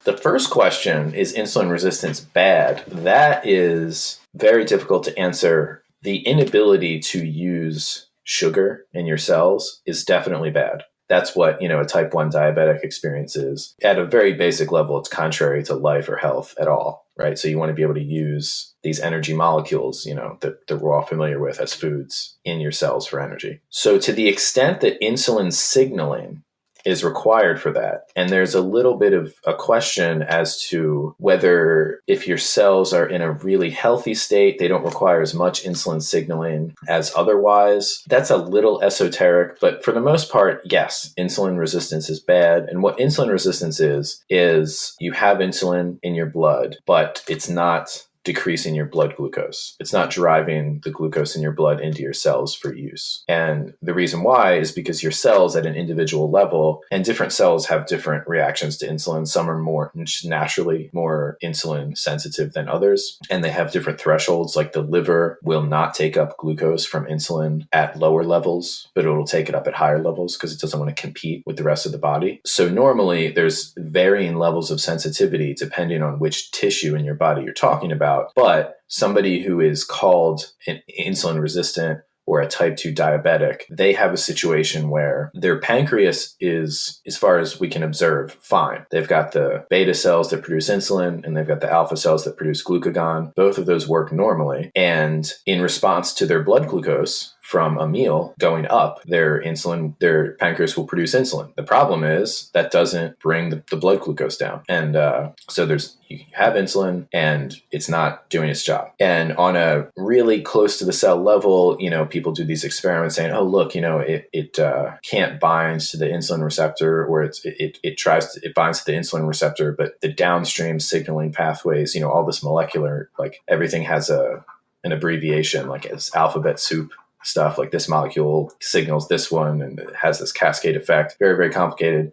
The first question, is insulin resistance bad? That is very difficult to answer. The inability to use sugar in your cells is definitely bad. That's what, a type 1 diabetic experiences. At a very basic level, it's contrary to life or health at all, right? So you want to be able to use these energy molecules, that we're all familiar with as foods in your cells for energy. So to the extent that insulin signaling is required for that. And there's a little bit of a question as to whether if your cells are in a really healthy state, they don't require as much insulin signaling as otherwise. That's a little esoteric, but for the most part, yes, insulin resistance is bad. And what insulin resistance is you have insulin in your blood, but it's not decreasing your blood glucose. It's not driving the glucose in your blood into your cells for use. And the reason why is because your cells at an individual level, and different cells have different reactions to insulin. Some are more naturally more insulin sensitive than others, and they have different thresholds. Like the liver will not take up glucose from insulin at lower levels, but it'll take it up at higher levels because it doesn't want to compete with the rest of the body. So normally there's varying levels of sensitivity depending on which tissue in your body you're talking about. But somebody who is called an insulin resistant or a type 2 diabetic, they have a situation where their pancreas is, as far as we can observe, fine. They've got the beta cells that produce insulin and they've got the alpha cells that produce glucagon. Both of those work normally. And in response to their blood glucose from a meal going up, their pancreas will produce insulin. The problem is that doesn't bring the blood glucose down. And so you have insulin and it's not doing its job. And on a really close to the cell level, people do these experiments saying, oh, look, it can't bind to the insulin receptor, or it binds to the insulin receptor, but the downstream signaling pathways, all this molecular, like everything has an abbreviation, like it's alphabet soup stuff, like this molecule signals this one and it has this cascade effect. Very, very complicated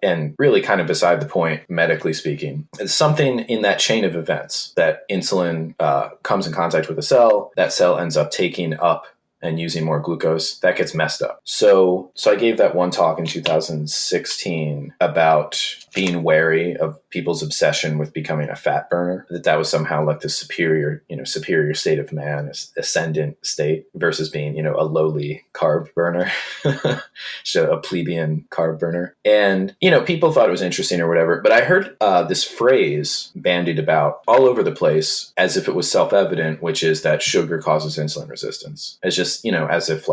and really kind of beside the point, medically speaking. It's something in that chain of events that insulin comes in contact with a cell, that cell ends up taking up and using more glucose, that gets messed up. So I gave that one talk in 2016 about being wary of people's obsession with becoming a fat burner, that was somehow like the superior state of man, ascendant state, versus being, a lowly carb burner, so a plebeian carb burner. And, people thought it was interesting or whatever, but I heard this phrase bandied about all over the place as if it was self-evident, which is that sugar causes insulin resistance. It's just, as if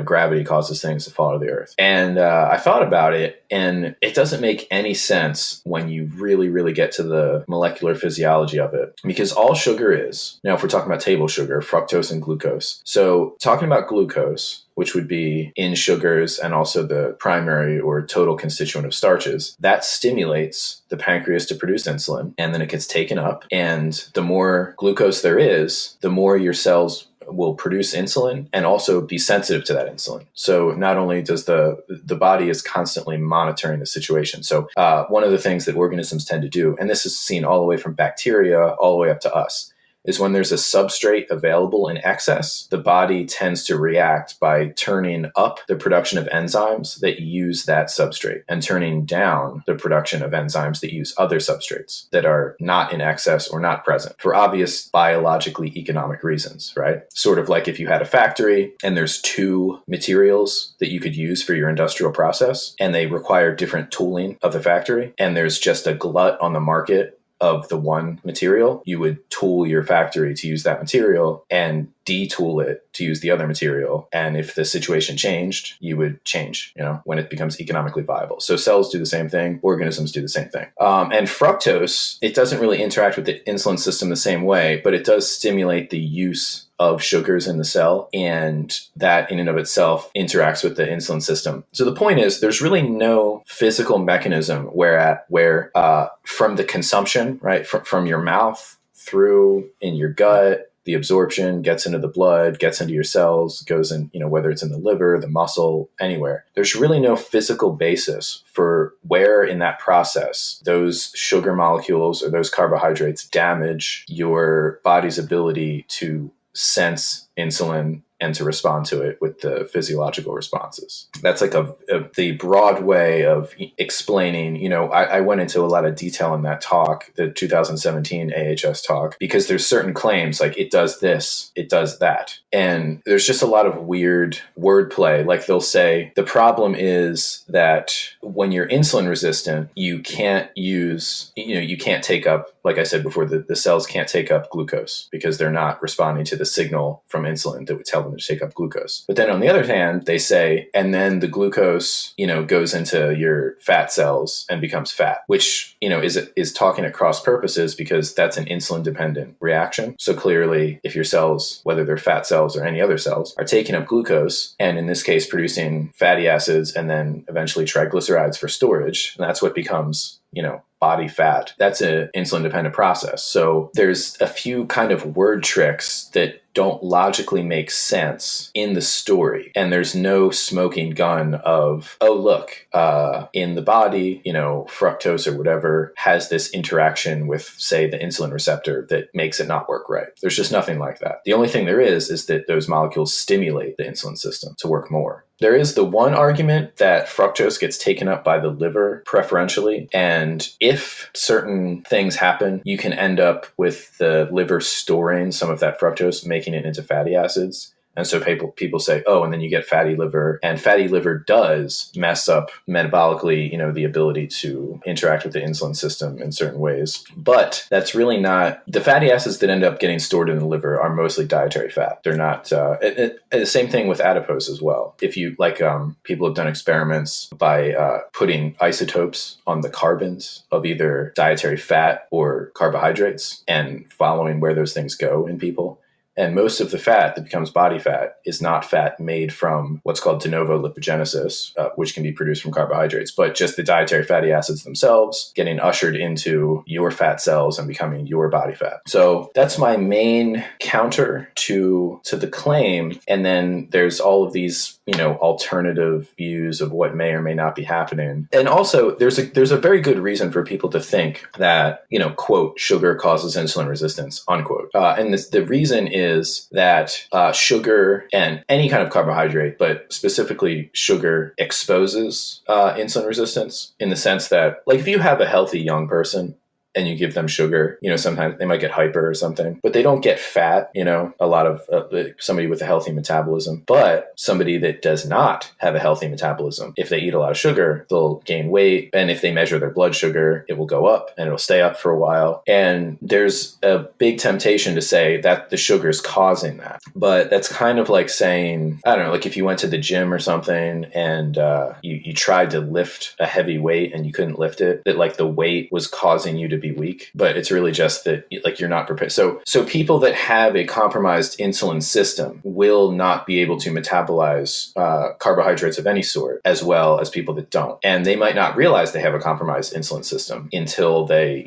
gravity causes things to fall to the earth. And I thought about it, and it doesn't make any sense when you really, really get to the molecular physiology of it, because all sugar is, now if we're talking about table sugar, fructose and glucose. So talking about glucose, which would be in sugars and also the primary or total constituent of starches, that stimulates the pancreas to produce insulin, and then it gets taken up. And the more glucose there is, the more your cells will produce insulin and also be sensitive to that insulin. So not only does the body is constantly monitoring the situation. So one of the things that organisms tend to do, and this is seen all the way from bacteria all the way up to us, is when there's a substrate available in excess, the body tends to react by turning up the production of enzymes that use that substrate and turning down the production of enzymes that use other substrates that are not in excess or not present for obvious biologically economic reasons, right? Sort of like if you had a factory and there's two materials that you could use for your industrial process and they require different tooling of the factory, and there's just a glut on the market of the one material, you would tool your factory to use that material and detool it to use the other material. And if the situation changed, you would change, when it becomes economically viable. So cells do the same thing. Organisms do the same thing. And fructose, it doesn't really interact with the insulin system the same way, but it does stimulate the use of sugars in the cell, and that in and of itself interacts with the insulin system. So the point is, there's really no physical mechanism where from the consumption, right, from your mouth through in your gut, the absorption gets into the blood, gets into your cells, goes in, whether it's in the liver, the muscle, anywhere. There's really no physical basis for where in that process those sugar molecules or those carbohydrates damage your body's ability to sense insulin and to respond to it with the physiological responses. That's like the broad way of explaining, I went into a lot of detail in that talk, the 2017 AHS talk, because there's certain claims like it does this, it does that. And there's just a lot of weird wordplay. Like they'll say, the problem is that when you're insulin resistant, you can't take up, like I said before, the cells can't take up glucose because they're not responding to the signal from insulin that would tell them to take up glucose. But then on the other hand, they say, and then the glucose, goes into your fat cells and becomes fat, which, is talking at cross purposes because that's an insulin dependent reaction. So clearly, if your cells, whether they're fat cells or any other cells, are taking up glucose, and in this case, producing fatty acids and then eventually triglycerides for storage, and that's what becomes, body fat. That's an insulin dependent process. So there's a few kind of word tricks that don't logically make sense in the story. And there's no smoking gun of, oh, look, in the body, fructose or whatever has this interaction with, say, the insulin receptor that makes it not work right. There's just nothing like that. The only thing there is that those molecules stimulate the insulin system to work more. There is the one argument that fructose gets taken up by the liver preferentially, and if certain things happen, you can end up with the liver storing some of that fructose, making it into fatty acids. And so people say, oh, and then you get fatty liver. And fatty liver does mess up metabolically, the ability to interact with the insulin system in certain ways. But that's really not, the fatty acids that end up getting stored in the liver are mostly dietary fat. They're not, the same thing with adipose as well. If you, people have done experiments by putting isotopes on the carbons of either dietary fat or carbohydrates and following where those things go in people. And most of the fat that becomes body fat is not fat made from what's called de novo lipogenesis, which can be produced from carbohydrates, but just the dietary fatty acids themselves getting ushered into your fat cells and becoming your body fat. So that's my main counter to the claim. And then there's all of these, alternative views of what may or may not be happening. And also there's a very good reason for people to think that, quote, sugar causes insulin resistance, unquote. And the reason is that sugar and any kind of carbohydrate, but specifically sugar, exposes insulin resistance in the sense that, if you have a healthy young person and you give them sugar, sometimes they might get hyper or something, but they don't get fat, a lot of somebody with a healthy metabolism. But somebody that does not have a healthy metabolism, if they eat a lot of sugar, they'll gain weight. And if they measure their blood sugar, it will go up and it'll stay up for a while. And there's a big temptation to say that the sugar is causing that. But that's kind of like saying, I don't know, if you went to the gym or something and you tried to lift a heavy weight and you couldn't lift it, that the weight was causing you to be weak, but it's really just that you're not prepared. So people that have a compromised insulin system will not be able to metabolize carbohydrates of any sort as well as people that don't. And they might not realize they have a compromised insulin system until they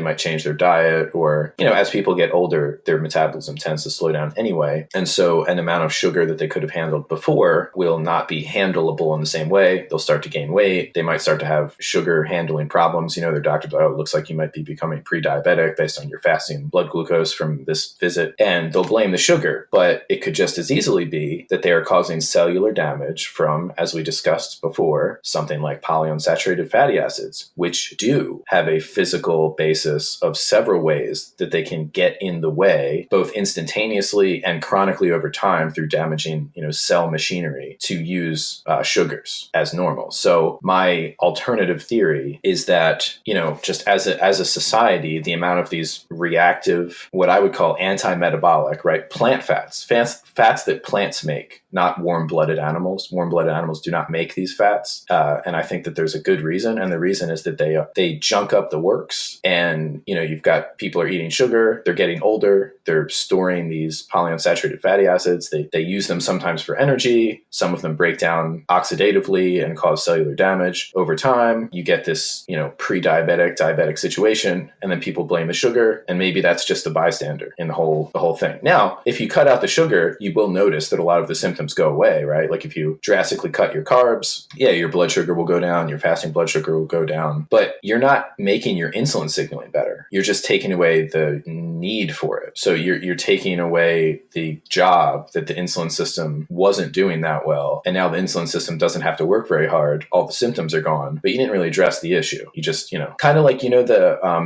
might change their diet, or, as people get older, their metabolism tends to slow down anyway. And so an amount of sugar that they could have handled before will not be handleable in the same way. They'll start to gain weight. They might start to have sugar handling problems. Their doctor, it looks like you might be becoming pre-diabetic based on your fasting blood glucose from this visit, and they'll blame the sugar. But it could just as easily be that they are causing cellular damage from, as we discussed before, something like polyunsaturated fatty acids, which do have a physical basis of several ways that they can get in the way, both instantaneously and chronically over time through damaging, cell machinery to use sugars as normal. So my alternative theory is that, just as a society, the amount of these reactive, what I would call anti-metabolic, right? Plant fats that plants make, not warm-blooded animals. Warm-blooded animals do not make these fats. And I think that there's a good reason. And the reason is that they junk up the works. And, you've got people are eating sugar, they're getting older, they're storing these polyunsaturated fatty acids. They use them sometimes for energy. Some of them break down oxidatively and cause cellular damage. Over time, you get this, pre-diabetic, diabetic situation, and then people blame the sugar, and maybe that's just a bystander in the whole thing. Now, if you cut out the sugar, you will notice that a lot of the symptoms go away, right? If you drastically cut your carbs, your blood sugar will go down, your fasting blood sugar will go down, but you're not making your insulin signaling better. You're just taking away the need for it. So you're taking away the job that the insulin system wasn't doing that well, and now the insulin system doesn't have to work very hard. All the symptoms are gone, but you didn't really address the issue. You just, kind of like,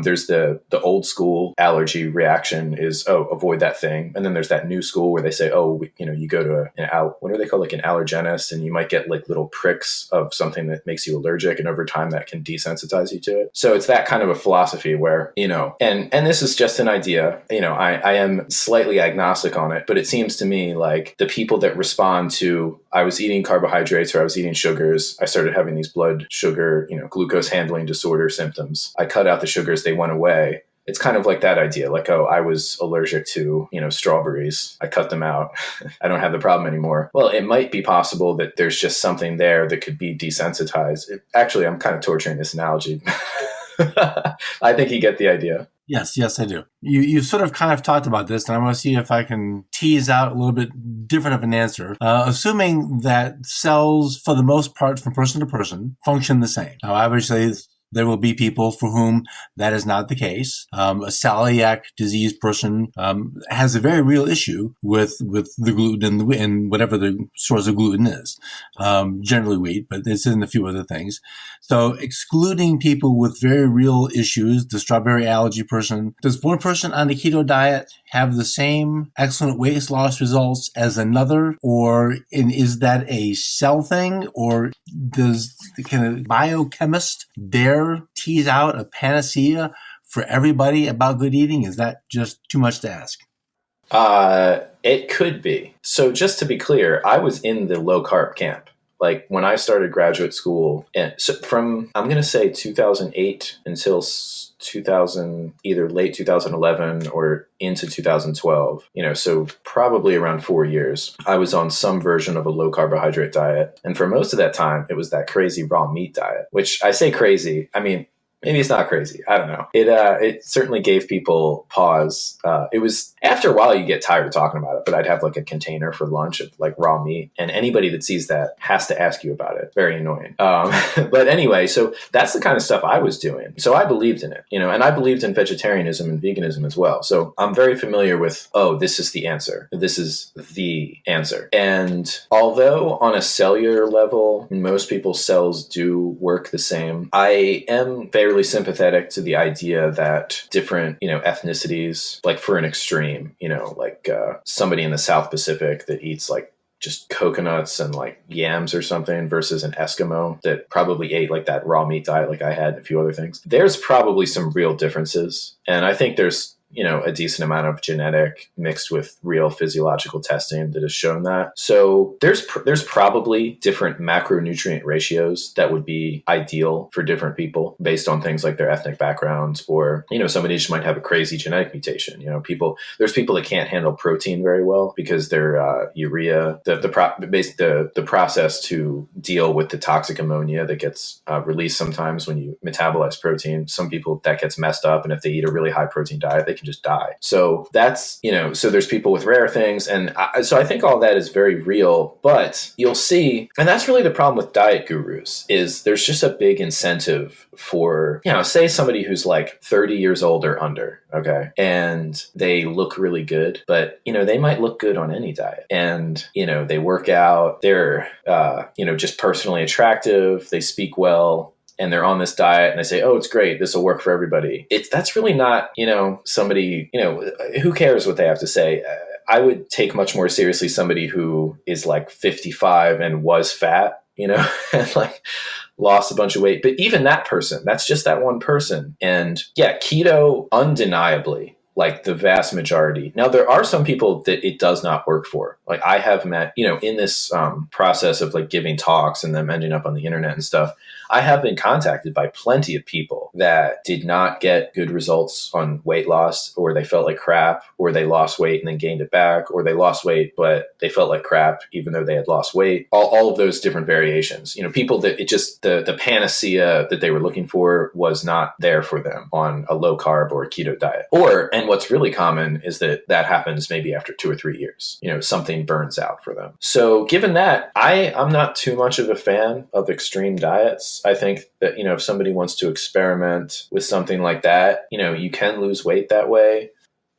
there's the old school allergy reaction is, oh, avoid that thing. And then there's that new school where they say, oh, you go to what are they called? Like an allergenist, and you might get like little pricks of something that makes you allergic. And over time that can desensitize you to it. So it's that kind of a philosophy where, and this is just an idea, I am slightly agnostic on it, but it seems to me like the people that respond to, I was eating carbohydrates or I was eating sugars, I started having these blood sugar, glucose handling disorder symptoms. I cut out the sugars, they went away. It's kind of like that idea, like, oh, I was allergic to, strawberries. I cut them out. I don't have the problem anymore. Well, it might be possible that there's just something there that could be desensitized. Actually, I'm kind of torturing this analogy. I think you get the idea. Yes, I do. You sort of kind of talked about this, and I want to see if I can tease out a little bit different of an answer. Assuming that cells, for the most part, from person to person, function the same. Now, obviously, there will be people for whom that is not the case. A celiac disease person has a very real issue with the gluten and whatever the source of gluten is. Generally wheat, but it's in a few other things. So excluding people with very real issues, the strawberry allergy person, does one person on the keto diet have the same excellent weight loss results as another? Or is that a cell thing? Or can a biochemist dare tease out a panacea for everybody about good eating? Is that just too much to ask? It could be. So just to be clear, I was in the low carb camp. Like when I started graduate school, and so from, I'm going to say 2008 until 2000, either late 2011 or into 2012, so probably around 4 years, I was on some version of a low carbohydrate diet. And for most of that time, it was that crazy raw meat diet, which I say crazy. I mean, maybe it's not crazy. I don't know. It certainly gave people pause. It was, after a while you get tired of talking about it, but I'd have like a container for lunch of like raw meat, and anybody that sees that has to ask you about it. Very annoying. But anyway, so that's the kind of stuff I was doing. So I believed in it, and I believed in vegetarianism and veganism as well. So I'm very familiar with, oh, this is the answer. This is the answer. And although on a cellular level, most people's cells do work the same, I am fairly sympathetic to the idea that different, ethnicities, like for an extreme, like somebody in the South Pacific that eats like just coconuts and like yams or something versus an Eskimo that probably ate like that raw meat diet like I had and a few other things. There's probably some real differences. And I think there's a decent amount of genetic mixed with real physiological testing that has shown that. So there's probably different macronutrient ratios that would be ideal for different people based on things like their ethnic backgrounds, or, somebody just might have a crazy genetic mutation. There's people that can't handle protein very well because their urea, the process to deal with the toxic ammonia that gets released sometimes when you metabolize protein. Some people that gets messed up, and if they eat a really high protein diet, they can just die. So that's, so there's people with rare things. And so I think all that is very real, but you'll see, and that's really the problem with diet gurus, is there's just a big incentive for, say somebody who's like 30 years old or under, okay, and they look really good, but, they might look good on any diet. And, they work out, they're, just personally attractive, they speak well, and they're on this diet and they say, oh, it's great, this will work for everybody. That's really not, somebody, who cares what they have to say? I would take much more seriously somebody who is like 55 and was fat, and like lost a bunch of weight. But even that person, that's just that one person. And yeah, keto undeniably, like the vast majority. Now, there are some people that it does not work for. Like I have met, in this process of like giving talks and them ending up on the internet and stuff, I have been contacted by plenty of people that did not get good results on weight loss, or they felt like crap, or they lost weight and then gained it back, or they lost weight, but they felt like crap even though they had lost weight. All of those different variations, people that it just, the panacea that they were looking for was not there for them on a low carb or a keto diet. And what's really common is that happens maybe after 2 or 3 years, something burns out for them. So given that, I'm not too much of a fan of extreme diets. I think that, if somebody wants to experiment with something like that, you can lose weight that way.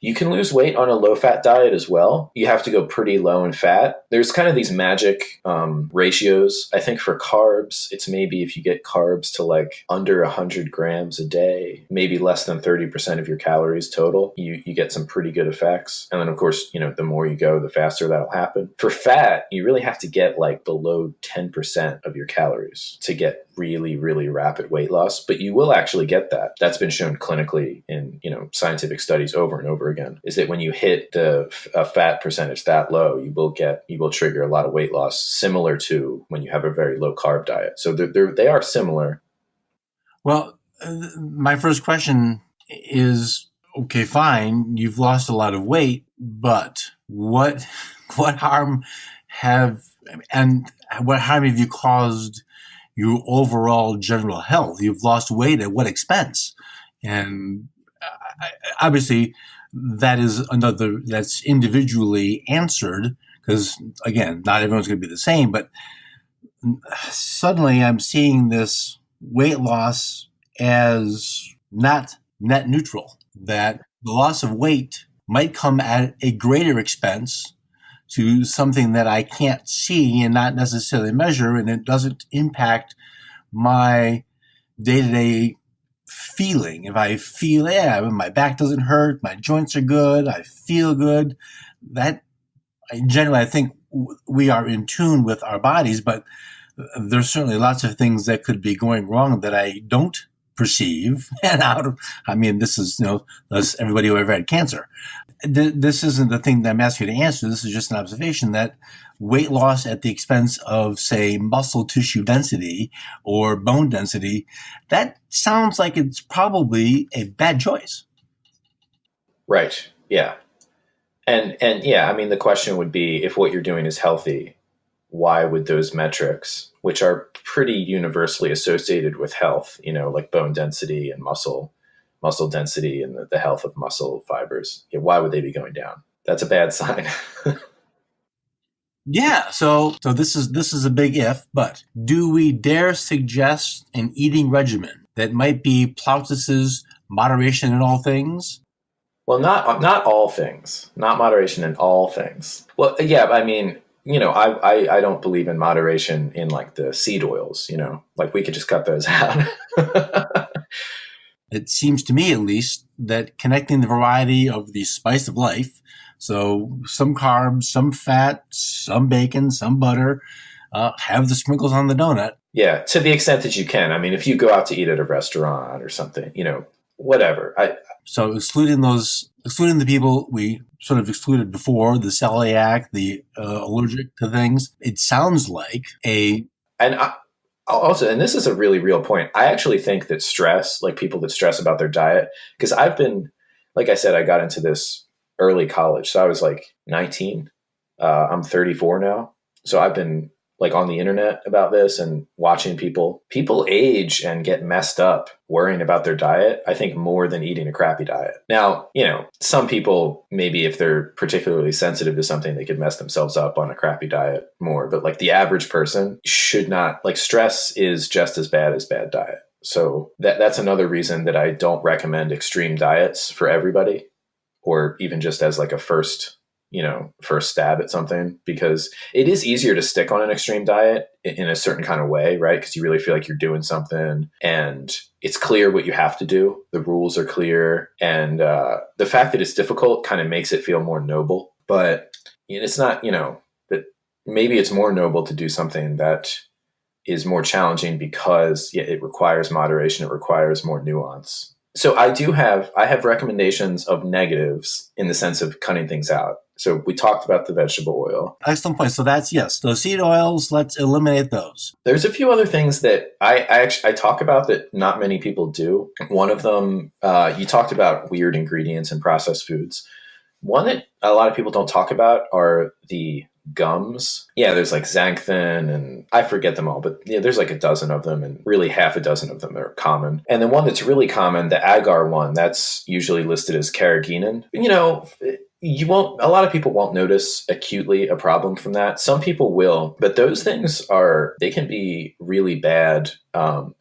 You can lose weight on a low-fat diet as well. You have to go pretty low in fat. There's kind of these magic ratios. I think for carbs, it's maybe if you get carbs to like under 100 grams a day, maybe less than 30% of your calories total, you get some pretty good effects. And then, of course, the more you go, the faster that'll happen. For fat, you really have to get like below 10% of your calories to get really, really rapid weight loss. But you will actually get that. That's been shown clinically in, scientific studies over and over again, is that when you hit the fat percentage that low, you will trigger a lot of weight loss, similar to when you have a very low carb diet. So they are similar. Well, my first question is, okay, fine, you've lost a lot of weight, but what harm have you caused your overall general health? You've lost weight at what expense? And obviously that's individually answered, because again, not everyone's going to be the same, but suddenly I'm seeing this weight loss as not net neutral, that the loss of weight might come at a greater expense to something that I can't see and not necessarily measure, and it doesn't impact my day-to-day feeling. If I feel, my back doesn't hurt, my joints are good, I feel good, generally I think we are in tune with our bodies, but there's certainly lots of things that could be going wrong that I don't perceive. And this is, that's everybody who ever had cancer. This isn't the thing that I'm asking you to answer. This is just an observation that weight loss at the expense of, say, muscle tissue density or bone density, that sounds like it's probably a bad choice. Right. Yeah. And yeah, the question would be, if what you're doing is healthy, why would those metrics, which are pretty universally associated with health, like bone density and muscle density and the health of muscle fibers, why would they be going down? That's a bad sign. Yeah. So this is a big if, but do we dare suggest an eating regimen that might be Plautus's moderation in all things? Well, not all things, not moderation in all things. Well, yeah, I don't believe in moderation in like the seed oils, like we could just cut those out. It seems to me, at least, that connecting the variety of the spice of life, so some carbs, some fat, some bacon, some butter, have the sprinkles on the donut. Yeah, to the extent that you can. If you go out to eat at a restaurant or something, whatever. So excluding the people we sort of excluded before, the celiac, the allergic to things, it sounds like Also, and this is a really real point, I actually think that stress, like people that stress about their diet, because I've been, like I said, I got into this early college. So I was like 19. I'm 34 now. So I've been like on the internet about this and watching people age and get messed up worrying about their diet, I think, more than eating a crappy diet. Now, some people, maybe if they're particularly sensitive to something, they could mess themselves up on a crappy diet more. But like the average person should not, like, stress is just as bad as bad diet. So that's another reason that I don't recommend extreme diets for everybody, or even just as like a first stab at something, because it is easier to stick on an extreme diet in a certain kind of way, right? Because you really feel like you're doing something and it's clear what you have to do. The rules are clear. And the fact that it's difficult kind of makes it feel more noble. But it's not, that maybe it's more noble to do something that is more challenging because it requires moderation. It requires more nuance. So I have recommendations of negatives in the sense of cutting things out. So we talked about the vegetable oil. Excellent point. So that's, yes, those seed oils, let's eliminate those. There's a few other things that I talk about that not many people do. One of them, you talked about weird ingredients in processed foods. One that a lot of people don't talk about are the gums. Yeah, there's like xanthan, and I forget them all, but yeah, there's like a dozen of them, and really half a dozen of them are common. And then one that's really common, the agar one, that's usually listed as carrageenan. A lot of people won't notice acutely a problem from that. Some people will, but those things they can be really bad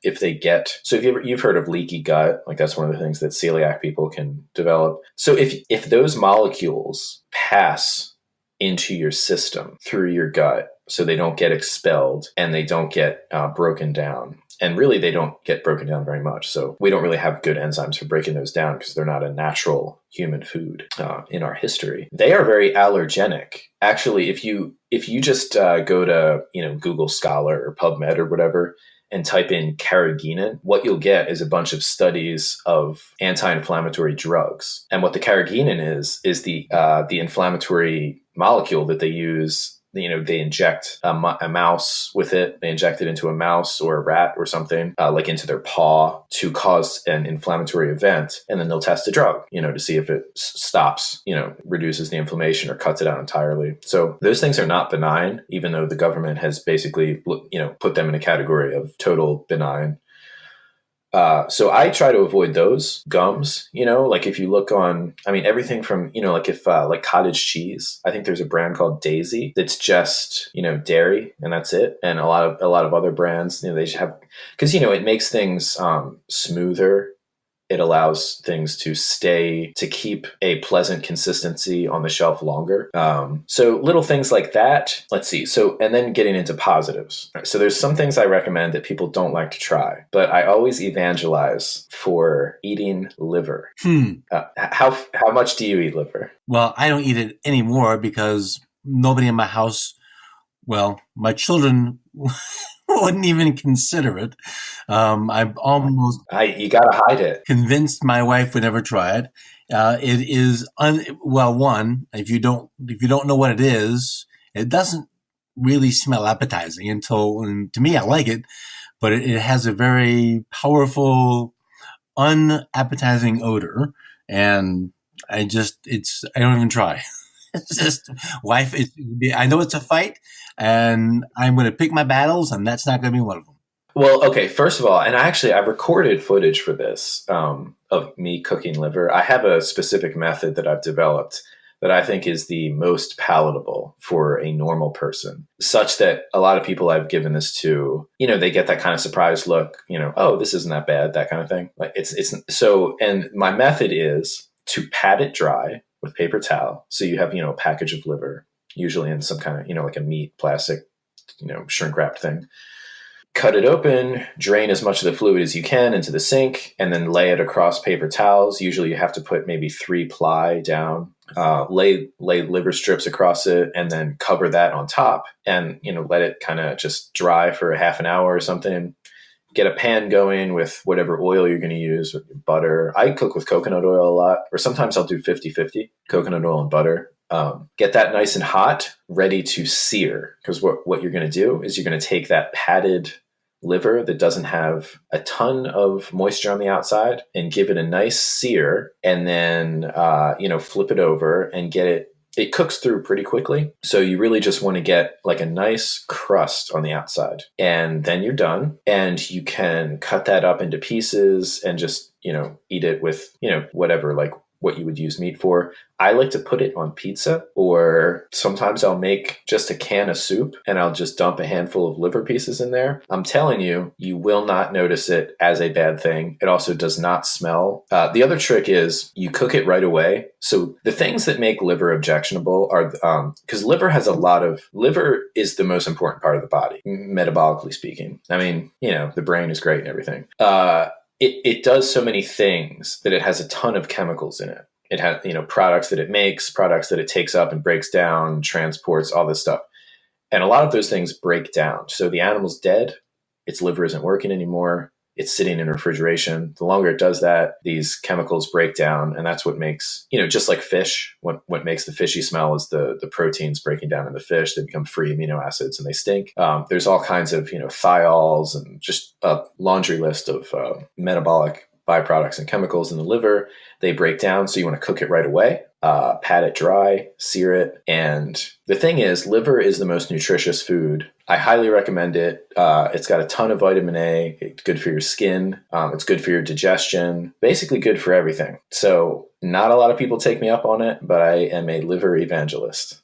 if they get. So if you've heard of leaky gut, like that's one of the things that celiac people can develop. So if those molecules pass into your system through your gut, so they don't get expelled and they don't get broken down. And really, they don't get broken down very much. So we don't really have good enzymes for breaking those down because they're not a natural human food in our history. They are very allergenic. Actually, if you just go to Google Scholar or PubMed or whatever and type in carrageenan, what you'll get is a bunch of studies of anti-inflammatory drugs. And what the carrageenan is the inflammatory molecule that they use. They inject a mouse with it. They inject it into a mouse or a rat or something, like into their paw to cause an inflammatory event. And then they'll test a drug, to see if it stops, reduces the inflammation or cuts it out entirely. So those things are not benign, even though the government has basically, put them in a category of total benign. So I try to avoid those gums, like if you look on, everything from, like if, like cottage cheese, I think there's a brand called Daisy that's just, dairy and that's it. And a lot of other brands, they just have, cause it makes things, smoother. It allows things to keep a pleasant consistency on the shelf longer. So little things like that. Let's see. So, and then getting into positives. So there's some things I recommend that people don't like to try, but I always evangelize for eating liver. How much do you eat liver? Well, I don't eat it anymore because nobody in my house, my children wouldn't even consider it. I'm almost you gotta hide it. Convinced my wife would never try it. It is one, if you don't know what it is, it doesn't really smell appetizing and to me I like it, but it has a very powerful, unappetizing odor, and I don't even try. It's just, wife, I know it's a fight, and I'm going to pick my battles, and that's not going to be one of them. Well, okay, first of all, and I recorded footage for this of me cooking liver. I have a specific method that I've developed that I think is the most palatable for a normal person, such that a lot of people I've given this to, they get that kind of surprised look, oh, this isn't that bad, that kind of thing. Like it's so, and my method is to pat it dry with paper towel. So you have, a package of liver, usually in some kind of, like a meat plastic, shrink wrapped thing. Cut it open, drain as much of the fluid as you can into the sink, and then lay it across paper towels. Usually you have to put maybe 3 ply down, lay liver strips across it, and then cover that on top and, let it kind of just dry for a half an hour or something. Get a pan going with whatever oil you're going to use, with butter. I cook with coconut oil a lot, or sometimes I'll do 50-50, coconut oil and butter. Get that nice and hot, ready to sear. Because what you're going to do is you're going to take that padded liver that doesn't have a ton of moisture on the outside and give it a nice sear, and then, flip it over and get it. It cooks through pretty quickly. So you really just want to get like a nice crust on the outside, and then you're done. And you can cut that up into pieces and just, eat it with, whatever, like what you would use meat for. I like to put it on pizza, or sometimes I'll make just a can of soup and I'll just dump a handful of liver pieces in there. I'm telling you, you will not notice it as a bad thing. It also does not smell. The other trick is you cook it right away. So the things that make liver objectionable are, because liver is the most important part of the body, metabolically speaking. The brain is great and everything. It does so many things that it has a ton of chemicals in it. It has, products that it makes, products that it takes up and breaks down, transports, all this stuff. And a lot of those things break down. So the animal's dead, its liver isn't working anymore, it's sitting in refrigeration. The longer it does that, these chemicals break down. And that's what makes, just like fish, what makes the fishy smell is the proteins breaking down in the fish. They become free amino acids and they stink. There's all kinds of, thiols and just a laundry list of metabolic byproducts and chemicals in the liver. They break down, so you want to cook it right away. pat it dry, sear it. And the thing is, liver is the most nutritious food. I highly recommend it. It's got a ton of vitamin A. It's good for your skin. It's good for your digestion. Basically good for everything. So not a lot of people take me up on it, but I am a liver evangelist.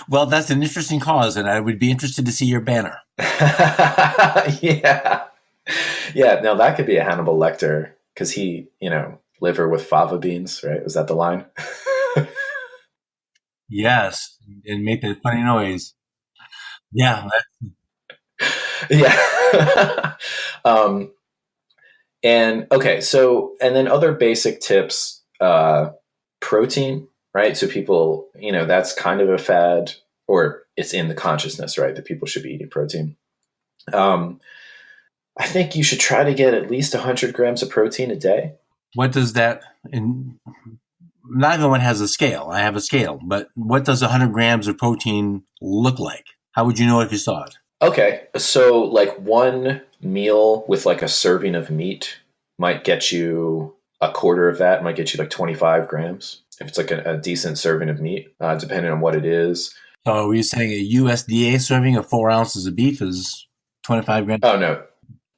Well, that's an interesting cause, and I would be interested to see your banner. Yeah. Yeah, now that could be a Hannibal Lecter, because he, liver with fava beans, right? Was that the line? Yes, and make that funny noise. Yeah. Yeah. And okay, so, and then other basic tips, protein, right? So people, that's kind of a fad, or it's in the consciousness, right? That people should be eating protein. I think you should try to get at least 100 grams of protein a day. What does that, and not everyone has a scale. I have a scale, but what does 100 grams of protein look like? How would you know if you saw it? Okay, so like one meal with like a serving of meat might get you a quarter of that, might get you like 25 grams. If it's like a decent serving of meat, depending on what it is. So are you saying a USDA serving of 4 ounces of beef is 25 grams? Oh, no.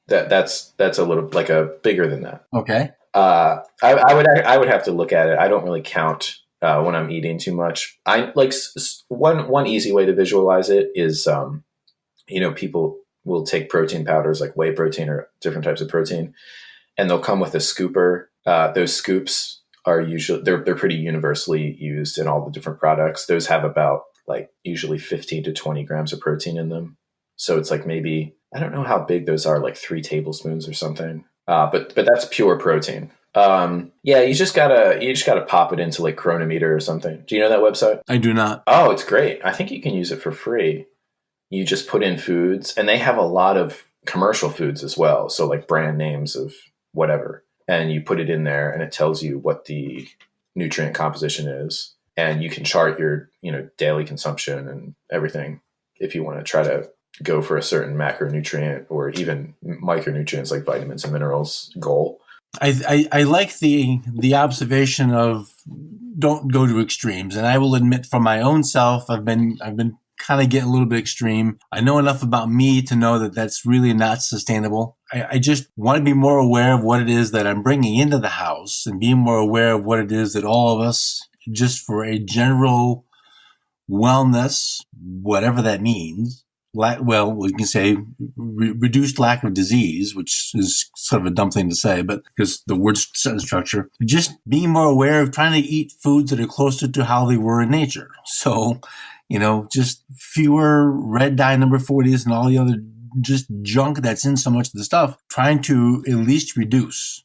That's a little like bigger than that. Okay. I would have to look at it. I don't really count when I'm eating too much. I like one easy way to visualize it is, people will take protein powders like whey protein or different types of protein, and they'll come with a scooper. Those scoops are usually they're pretty universally used in all the different products. Those have about like usually 15 to 20 grams of protein in them. So it's like maybe, I don't know how big those are, like 3 tablespoons or something. But that's pure protein. Yeah, you just gotta pop it into like Chronometer or something. Do you know that website? I do not. Oh, it's great. I think you can use it for free. You just put in foods, and they have a lot of commercial foods as well. So like brand names of whatever, and you put it in there, and it tells you what the nutrient composition is, and you can chart your daily consumption and everything if you want to try to go for a certain macronutrient or even micronutrients like vitamins and minerals goal. I like the observation of don't go to extremes, and I will admit for my own self, I've been kind of getting a little bit extreme. I know enough about me to know that that's really not sustainable. I just want to be more aware of what it is that I'm bringing into the house, and being more aware of what it is that all of us, just for a general wellness, whatever that means. Well, we can say reduced lack of disease, which is sort of a dumb thing to say, but because the word sentence structure, just being more aware of trying to eat foods that are closer to how they were in nature. So, just fewer red dye number 40s and all the other just junk that's in so much of the stuff, trying to at least reduce.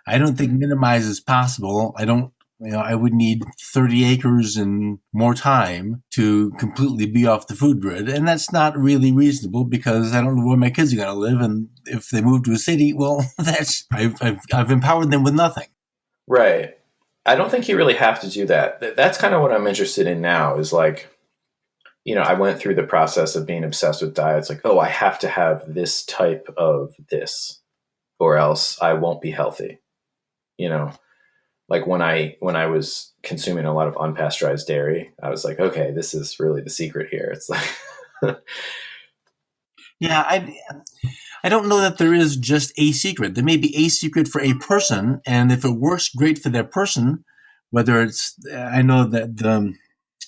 I don't think minimize is possible. I would need 30 acres and more time to completely be off the food grid. And that's not really reasonable because I don't know where my kids are going to live. And if they move to a city, well, I've empowered them with nothing. Right. I don't think you really have to do that. That's kind of what I'm interested in now is like, I went through the process of being obsessed with diets. Like, oh, I have to have this type of this or else I won't be healthy. Like when I was consuming a lot of unpasteurized dairy, I was like, okay, this is really the secret here. It's like, yeah, I don't know that there is just a secret. There may be a secret for a person, and if it works great for that person, whether it's, I know that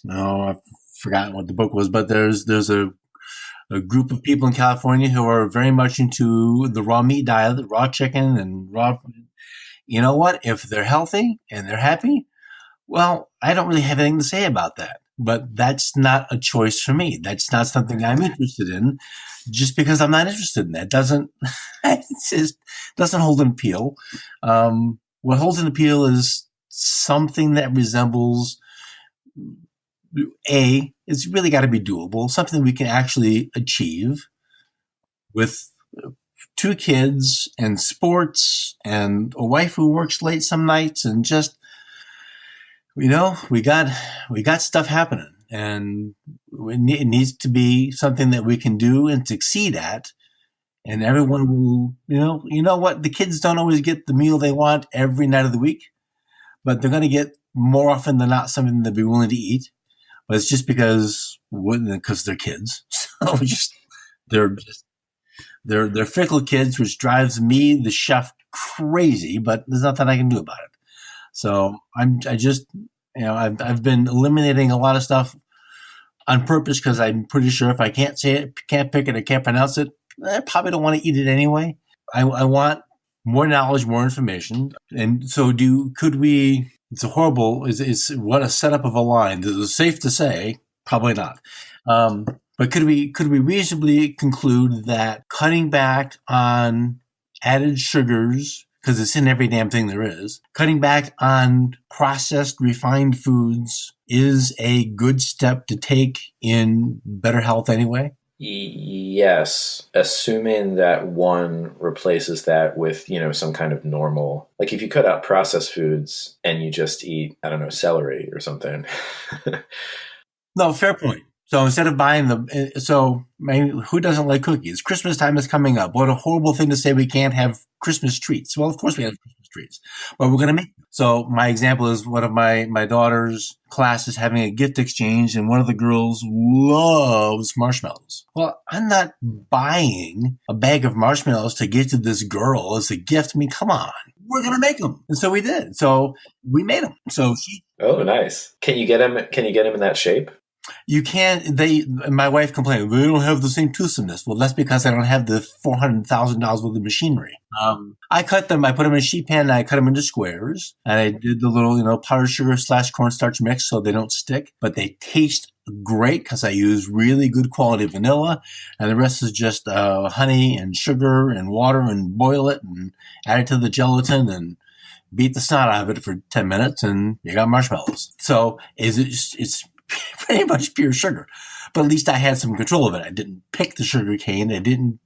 I've forgotten what the book was, but there's a group of people in California who are very much into the raw meat diet, the raw chicken and raw. You know what? If they're healthy and they're happy, well, I don't really have anything to say about that. But that's not a choice for me. That's not something I'm interested in. Just because I'm not interested in that doesn't hold an appeal. What holds an appeal is something that resembles it's really got to be doable, something we can actually achieve with 2 kids and sports and a wife who works late some nights and just, we got stuff happening, and it needs to be something that we can do and succeed at. And everyone will, you know what? The kids don't always get the meal they want every night of the week, but they're going to get more often than not something they'd be willing to eat, but it's just because they're kids. So they're fickle kids, which drives me, the chef, crazy. But there's nothing I can do about it. So I've been eliminating a lot of stuff on purpose because I'm pretty sure if I can't say it, can't pick it, or can't pronounce it, I probably don't want to eat it anyway. I want more knowledge, more information. And so could we, it's what a setup of a line. Is it safe to say? Probably not. But could we reasonably conclude that cutting back on added sugars, because it's in every damn thing there is, cutting back on processed, refined foods is a good step to take in better health anyway? Yes, assuming that one replaces that with, some kind of normal, like if you cut out processed foods and you just eat, I don't know, celery or something. No, fair point. So instead of buying who doesn't like cookies? Christmas time is coming up. What a horrible thing to say we can't have Christmas treats. Well, of course we have Christmas treats, but we're going to make them. So my example is one of my daughter's class is having a gift exchange, and one of the girls loves marshmallows. Well, I'm not buying a bag of marshmallows to give to this girl as a gift. I mean, come on. We're going to make them. And so we did. So we made them. So Oh, nice. Can you get him in that shape? You can't. My wife complained, they don't have the same toothsomeness. Well, that's because I don't have the $400,000 worth of machinery. I cut them. I put them in a sheet pan and I cut them into squares. And I did the little, powdered sugar / cornstarch mix so they don't stick. But they taste great because I use really good quality vanilla. And the rest is just honey and sugar and water, and boil it and add it to the gelatin and beat the snot out of it for 10 minutes. And you got marshmallows. So it's pretty much pure sugar, but at least I had some control of it. I didn't pick the sugar cane. I didn't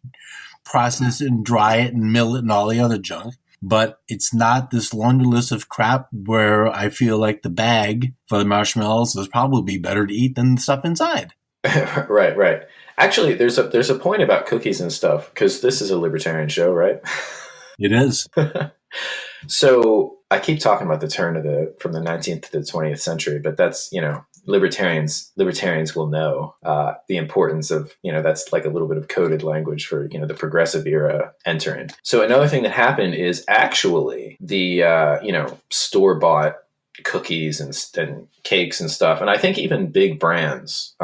process it and dry it and mill it and all the other junk. But it's not this laundry list of crap where I feel like the bag for the marshmallows is probably better to eat than the stuff inside. Right. Actually, there's a point about cookies and stuff, because this is a libertarian show, right? It is. So I keep talking about the turn from the 19th to the 20th century, but that's, libertarians will know the importance of, that's like a little bit of coded language for, the progressive era entering. So another thing that happened is actually the, store-bought cookies and cakes and stuff. And I think even big brands,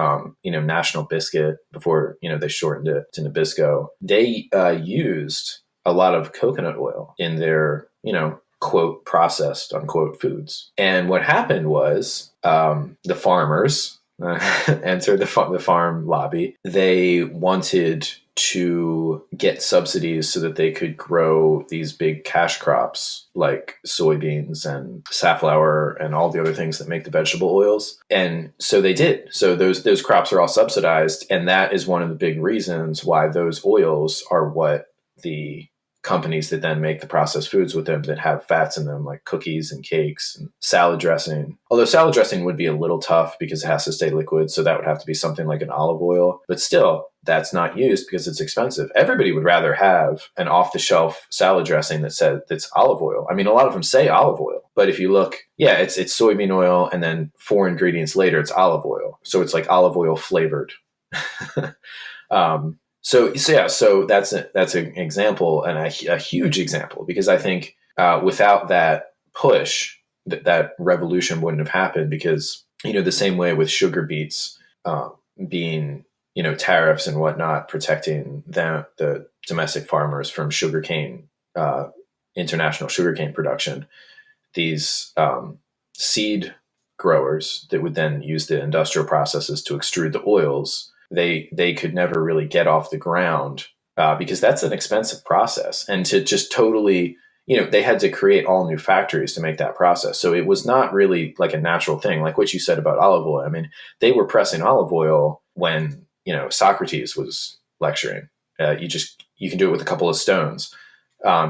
National Biscuit, before, they shortened it to Nabisco, they used a lot of coconut oil in their, quote, processed, unquote, foods. And what happened was the farmers entered the farm lobby. They wanted to get subsidies so that they could grow these big cash crops like soybeans and safflower and all the other things that make the vegetable oils. And so they did. So those crops are all subsidized. And that is one of the big reasons why those oils are what the companies that then make the processed foods with them that have fats in them, like cookies and cakes and salad dressing. Although salad dressing would be a little tough because it has to stay liquid. So that would have to be something like an olive oil. But still, that's not used because it's expensive. Everybody would rather have an off-the-shelf salad dressing that's olive oil. I mean, a lot of them say olive oil. But if you look, it's soybean oil, and then 4 ingredients later, it's olive oil. So it's like olive oil flavored. So that's an example, and a huge example, because I think without that push, that revolution wouldn't have happened, because, the same way with sugar beets being, tariffs and whatnot, protecting the domestic farmers from sugarcane, international sugarcane production, these seed growers that would then use the industrial processes to extrude the oils, they could never really get off the ground because that's an expensive process. And to just totally, they had to create all new factories to make that process. So it was not really like a natural thing, like what you said about olive oil. I mean, they were pressing olive oil when, Socrates was lecturing. You can do it with a couple of stones.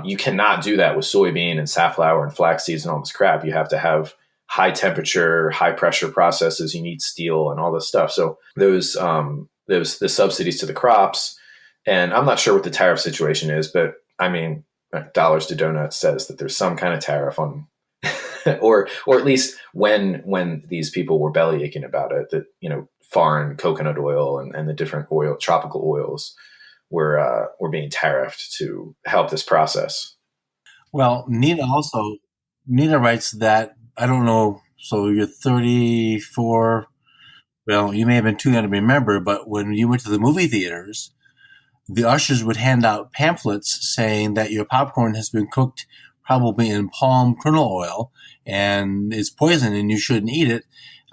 You cannot do that with soybean and safflower and flax seeds and all this crap. You have to have high temperature, high pressure processes. You need steel and all this stuff. So the subsidies to the crops, and I'm not sure what the tariff situation is, but I mean, Dollars to Donuts says that there's some kind of tariff on or at least when these people were belly aching about it, that, foreign coconut oil and the different tropical oils were being tariffed to help this process. Well, Nina writes that, I don't know, so you're 34. Well, you may have been too young to remember, but when you went to the movie theaters, the ushers would hand out pamphlets saying that your popcorn has been cooked probably in palm kernel oil and it's poison and you shouldn't eat it.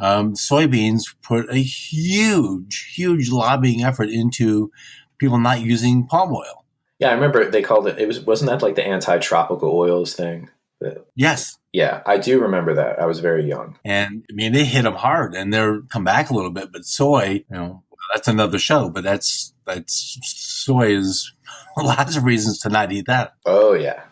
Soybeans put a huge lobbying effort into people not using palm oil. Yeah, I remember they called it, wasn't that like the anti-tropical oils thing? Yes. Yeah, I do remember that. I was very young. And I mean, they hit them hard and they're come back a little bit, but soy, that's another show, but that's soy is lots of reasons to not eat that. Oh yeah.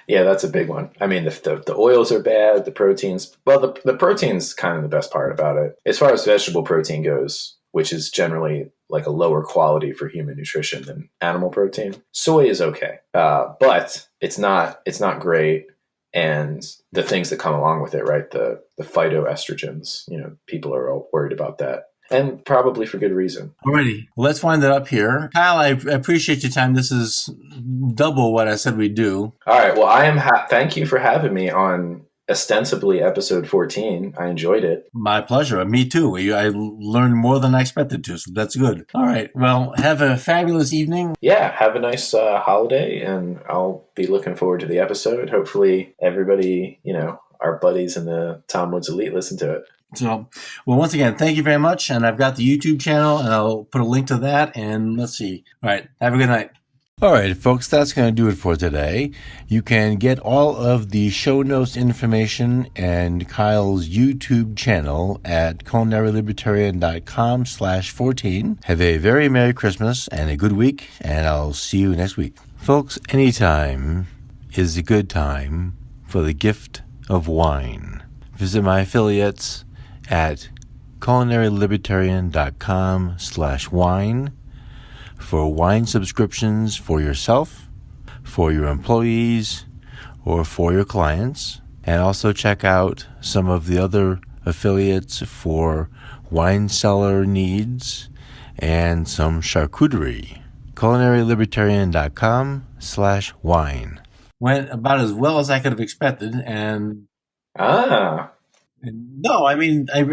Yeah, that's a big one. I mean, the oils are bad, the proteins. Well, the protein's kind of the best part about it. As far as vegetable protein goes, which is generally like a lower quality for human nutrition than animal protein, soy is okay, but it's not great. And the things that come along with it, right? The phytoestrogens, people are all worried about that. And probably for good reason. Alrighty, well, let's wind it up here. Kyle, I appreciate your time. This is double what I said we'd do. All right. Well, thank you for having me on ostensibly episode 14. I enjoyed it. My pleasure. Me too. I learned more than I expected to, so that's good. All right. Well, have a fabulous evening. Yeah, have a nice holiday, and I'll be looking forward to the episode. Hopefully everybody, our buddies in the Tom Woods Elite listen to it. So, well, once again, thank you very much. And I've got the YouTube channel, and I'll put a link to that. And let's see. All right. Have a good night. All right, folks, that's going to do it for today. You can get all of the show notes information and Kyle's YouTube channel at culinarylibertarian.com/14. Have a very Merry Christmas and a good week, and I'll see you next week. Folks, anytime is a good time for the gift of wine. Visit my affiliates at culinarylibertarian.com/wine for wine subscriptions for yourself, for your employees, or for your clients. And also check out some of the other affiliates for wine cellar needs and some charcuterie. culinarylibertarian.com/wine. Went about as well as I could have expected. And no, I mean, I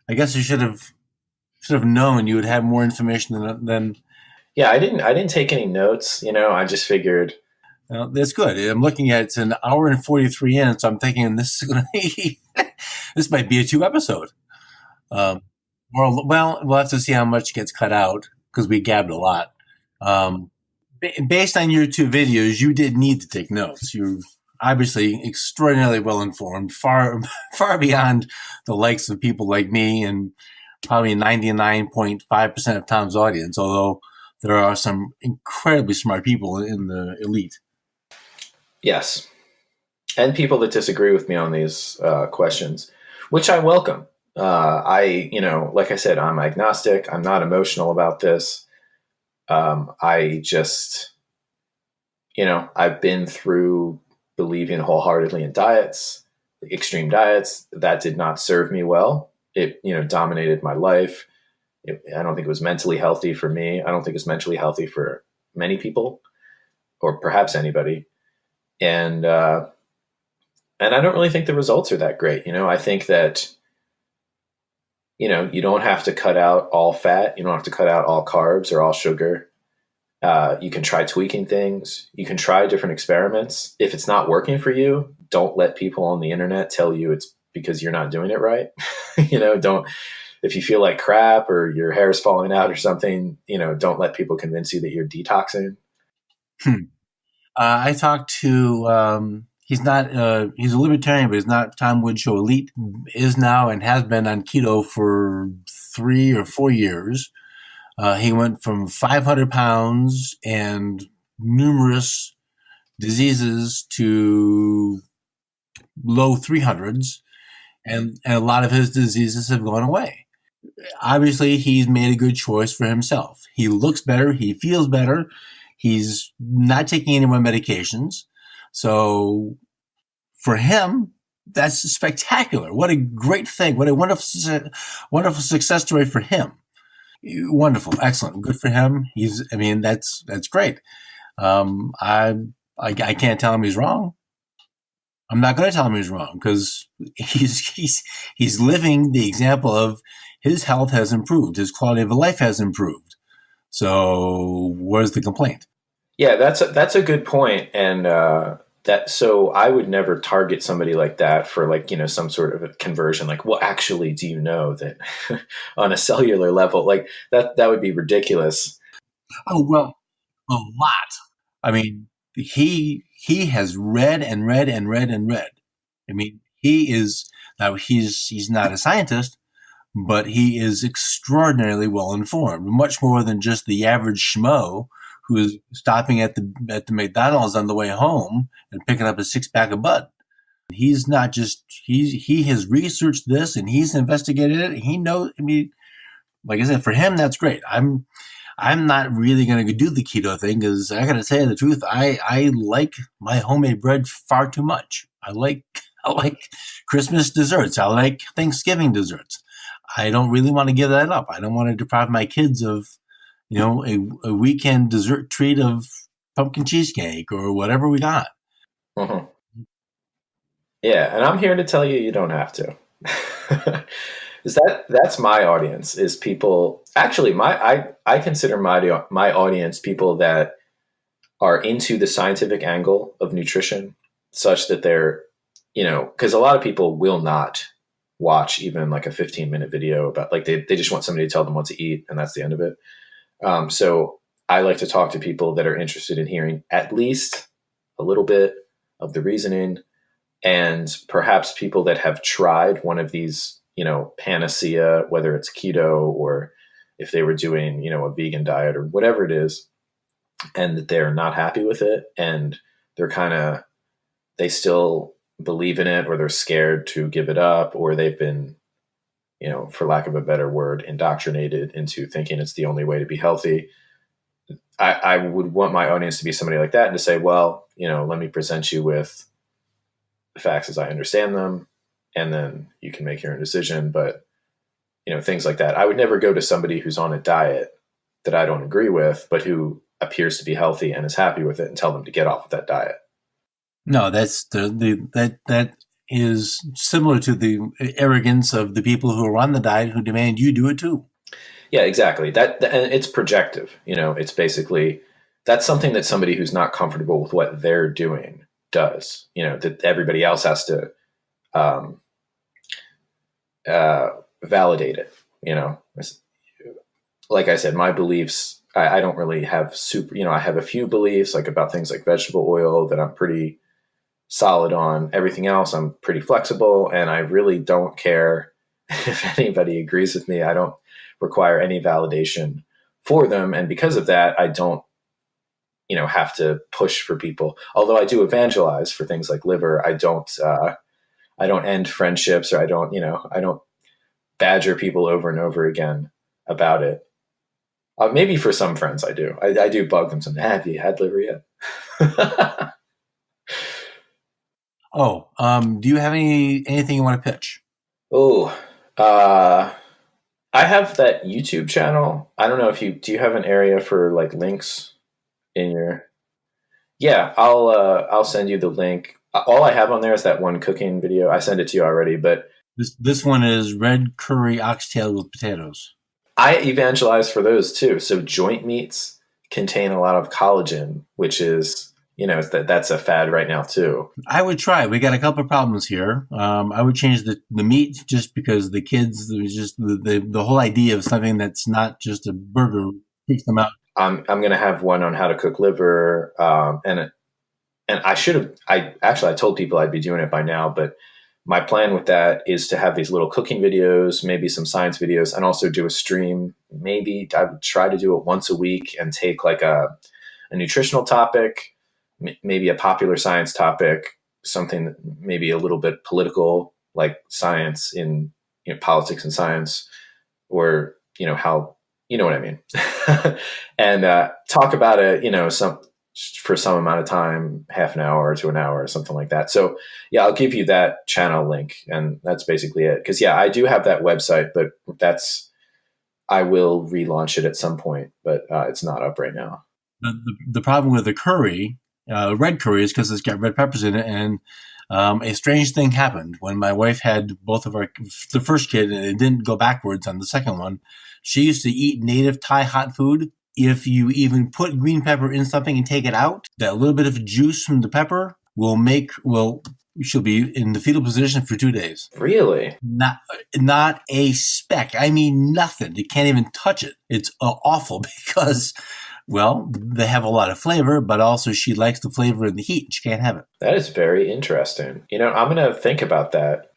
guess you should have known you would have more information than. Yeah, I didn't take any notes. I just figured. That's good. I'm looking at it's an hour and 43 in, so I'm thinking this is going to be this might be a 2 episode. Well, we'll have to see how much gets cut out because we gabbed a lot. Based on your 2 videos, you did need to take notes. You're obviously extraordinarily well informed, far beyond the likes of people like me and probably 99.5% of Tom's audience, although there are some incredibly smart people in the elite. Yes. And people that disagree with me on these questions, which I welcome. Like I said, I'm agnostic. I'm not emotional about this. I just, I've been through believing wholeheartedly in diets, extreme diets. That did not serve me well. It, dominated my life. I don't think it was mentally healthy for me. I don't think it's mentally healthy for many people, or perhaps anybody. And I don't really think the results are that great. I think that, you don't have to cut out all fat. You don't have to cut out all carbs or all sugar. You can try tweaking things. You can try different experiments. If it's not working for you, don't let people on the internet tell you it's because you're not doing it right. If you feel like crap or your hair is falling out or something, don't let people convince you that you're detoxing. I talked to, he's a libertarian, but he's not Tom Woods Show Elite, is now and has been on keto for 3 or 4 years. He went from 500 pounds and numerous diseases to low 300s. And a lot of his diseases have gone away. Obviously, he's made a good choice for himself. He looks better. He feels better. He's not taking any more medications. So for him, that's spectacular. What a great thing. What a wonderful success story for him. Wonderful. Excellent. Good for him. That's great. I can't tell him he's wrong. I'm not going to tell him he's wrong because he's living the example of his health has improved. His quality of life has improved. So where's the complaint? Yeah, that's a good point. And so I would never target somebody like that for like, some sort of a conversion. Like, well, actually, do you know that on a cellular level, like that would be ridiculous. Oh, well, a lot. I mean, he has read and read and read and read. I mean, he's not a scientist, but he is extraordinarily well informed, much more than just the average schmo who's stopping at the McDonald's on the way home and picking up a 6-pack of Bud. He's not just he has researched this and he's investigated it. He knows. I mean, like I said, for him that's great. I'm not really going to do the keto thing because I got to tell you the truth. I like my homemade bread far too much. I like Christmas desserts. I like Thanksgiving desserts. I don't really want to give that up. I don't want to deprive my kids of, a weekend dessert treat of pumpkin cheesecake or whatever we got. Mm-hmm. Yeah, and I'm here to tell you don't have to. That's my audience is people. Actually, I consider my audience people that are into the scientific angle of nutrition, such that they're, because a lot of people will not watch even like a 15-minute video about like they just want somebody to tell them what to eat and that's the end of it. So I like to talk to people that are interested in hearing at least a little bit of the reasoning, and perhaps people that have tried one of these, panacea, whether it's keto or if they were doing, a vegan diet or whatever it is, and that they're not happy with it and they still believe in it, or they're scared to give it up, or they've been, for lack of a better word, indoctrinated into thinking it's the only way to be healthy. I would want my audience to be somebody like that and to say, well, let me present you with the facts as I understand them, and then you can make your own decision. But, things like that. I would never go to somebody who's on a diet that I don't agree with, but who appears to be healthy and is happy with it, and tell them to get off of that diet. No, that's that is similar to the arrogance of the people who are on the diet who demand you do it too. Yeah, exactly. And it's projective. It's basically that's something that somebody who's not comfortable with what they're doing does. That everybody else has to validate it. Like I said, my beliefs. I don't really have I have a few beliefs like about things like vegetable oil that I'm pretty solid on. Everything else, I'm pretty flexible, and I really don't care if anybody agrees with me. I don't require any validation for them, and because of that, I don't, have to push for people. Although I do evangelize for things like liver, I don't end friendships, or I don't badger people over and over again about it. Maybe for some friends, I do. I do bug them. Something. Have you had liver yet? Oh, do you have anything you want to pitch? Oh, I have that YouTube channel. I don't know if do you have an area for like links in your? Yeah, I'll send you the link. All I have on there is that one cooking video. I sent it to you already, but this one is red curry oxtail with potatoes. I evangelize for those too. So joint meats contain a lot of collagen, which is, that's a fad right now too. I would try. We got a couple of problems here. I would change the meat just because the kids, just the whole idea of something that's not just a burger freaks them out. I'm going to have one on how to cook liver. And I told people I'd be doing it by now, but my plan with that is to have these little cooking videos, maybe some science videos, and also do a stream. Maybe I would try to do it once a week and take like a nutritional topic, maybe a popular science topic, something maybe a little bit political, like science in politics and science, or how what I mean, and talk about it. for some amount of time, half an hour to an hour or something like that. So yeah, I'll give you that channel link, and that's basically it. Because yeah, I do have that website, but I will relaunch it at some point, but it's not up right now. The problem with the curry, red curry, is because it's got red peppers in it, and a strange thing happened when my wife had the first kid, and it didn't go backwards on the second one. She used to eat native Thai hot food. If you even put green pepper in something and take it out, that little bit of juice from the pepper she'll be in the fetal position for 2 days. Really? Not a speck. I mean, nothing. You can't even touch it. It's awful because, well, they have a lot of flavor, but also she likes the flavor and the heat. She can't have it. That is very interesting. I'm going to think about that.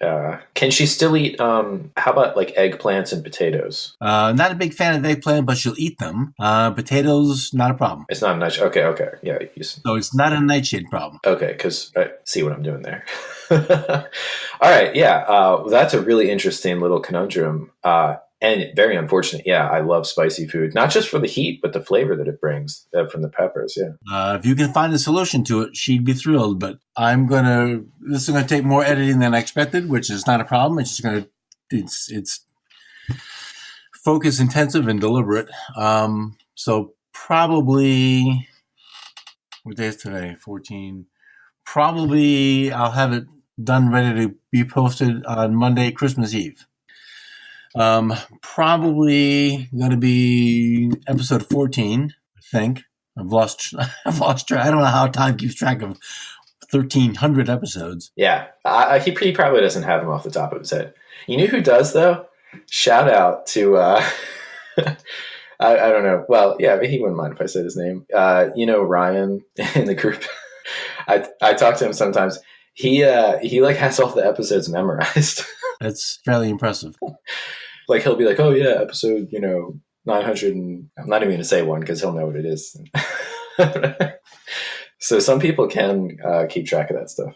Can she still eat, how about like eggplants and potatoes? Not a big fan of eggplant, but she'll eat them. Potatoes, not a problem. It's not a nightshade. Okay. Yeah. So it's not a nightshade problem. Okay, because I see what I'm doing there. All right. Yeah. That's a really interesting little conundrum. And very unfortunate. Yeah, I love spicy food, not just for the heat, but the flavor that it brings from the peppers. Yeah. If you can find a solution to it, she'd be thrilled. But this is going to take more editing than I expected, which is not a problem. It's just it's focus intensive and deliberate. So probably, what day is today? 14. Probably I'll have it done, ready to be posted on Monday, Christmas Eve. Probably going to be episode 14, I think. I've lost track. I don't know how Todd keeps track of 1,300 episodes. Yeah. He probably doesn't have them off the top of his head. You know who does, though? Shout out to, I don't know. Well, yeah, but he wouldn't mind if I said his name. Ryan in the group. I talk to him sometimes. He has all the episodes memorized. That's fairly impressive. Like he'll be like, oh yeah, episode 900, and I'm not even going to say one because he'll know what it is. So some people can keep track of that stuff.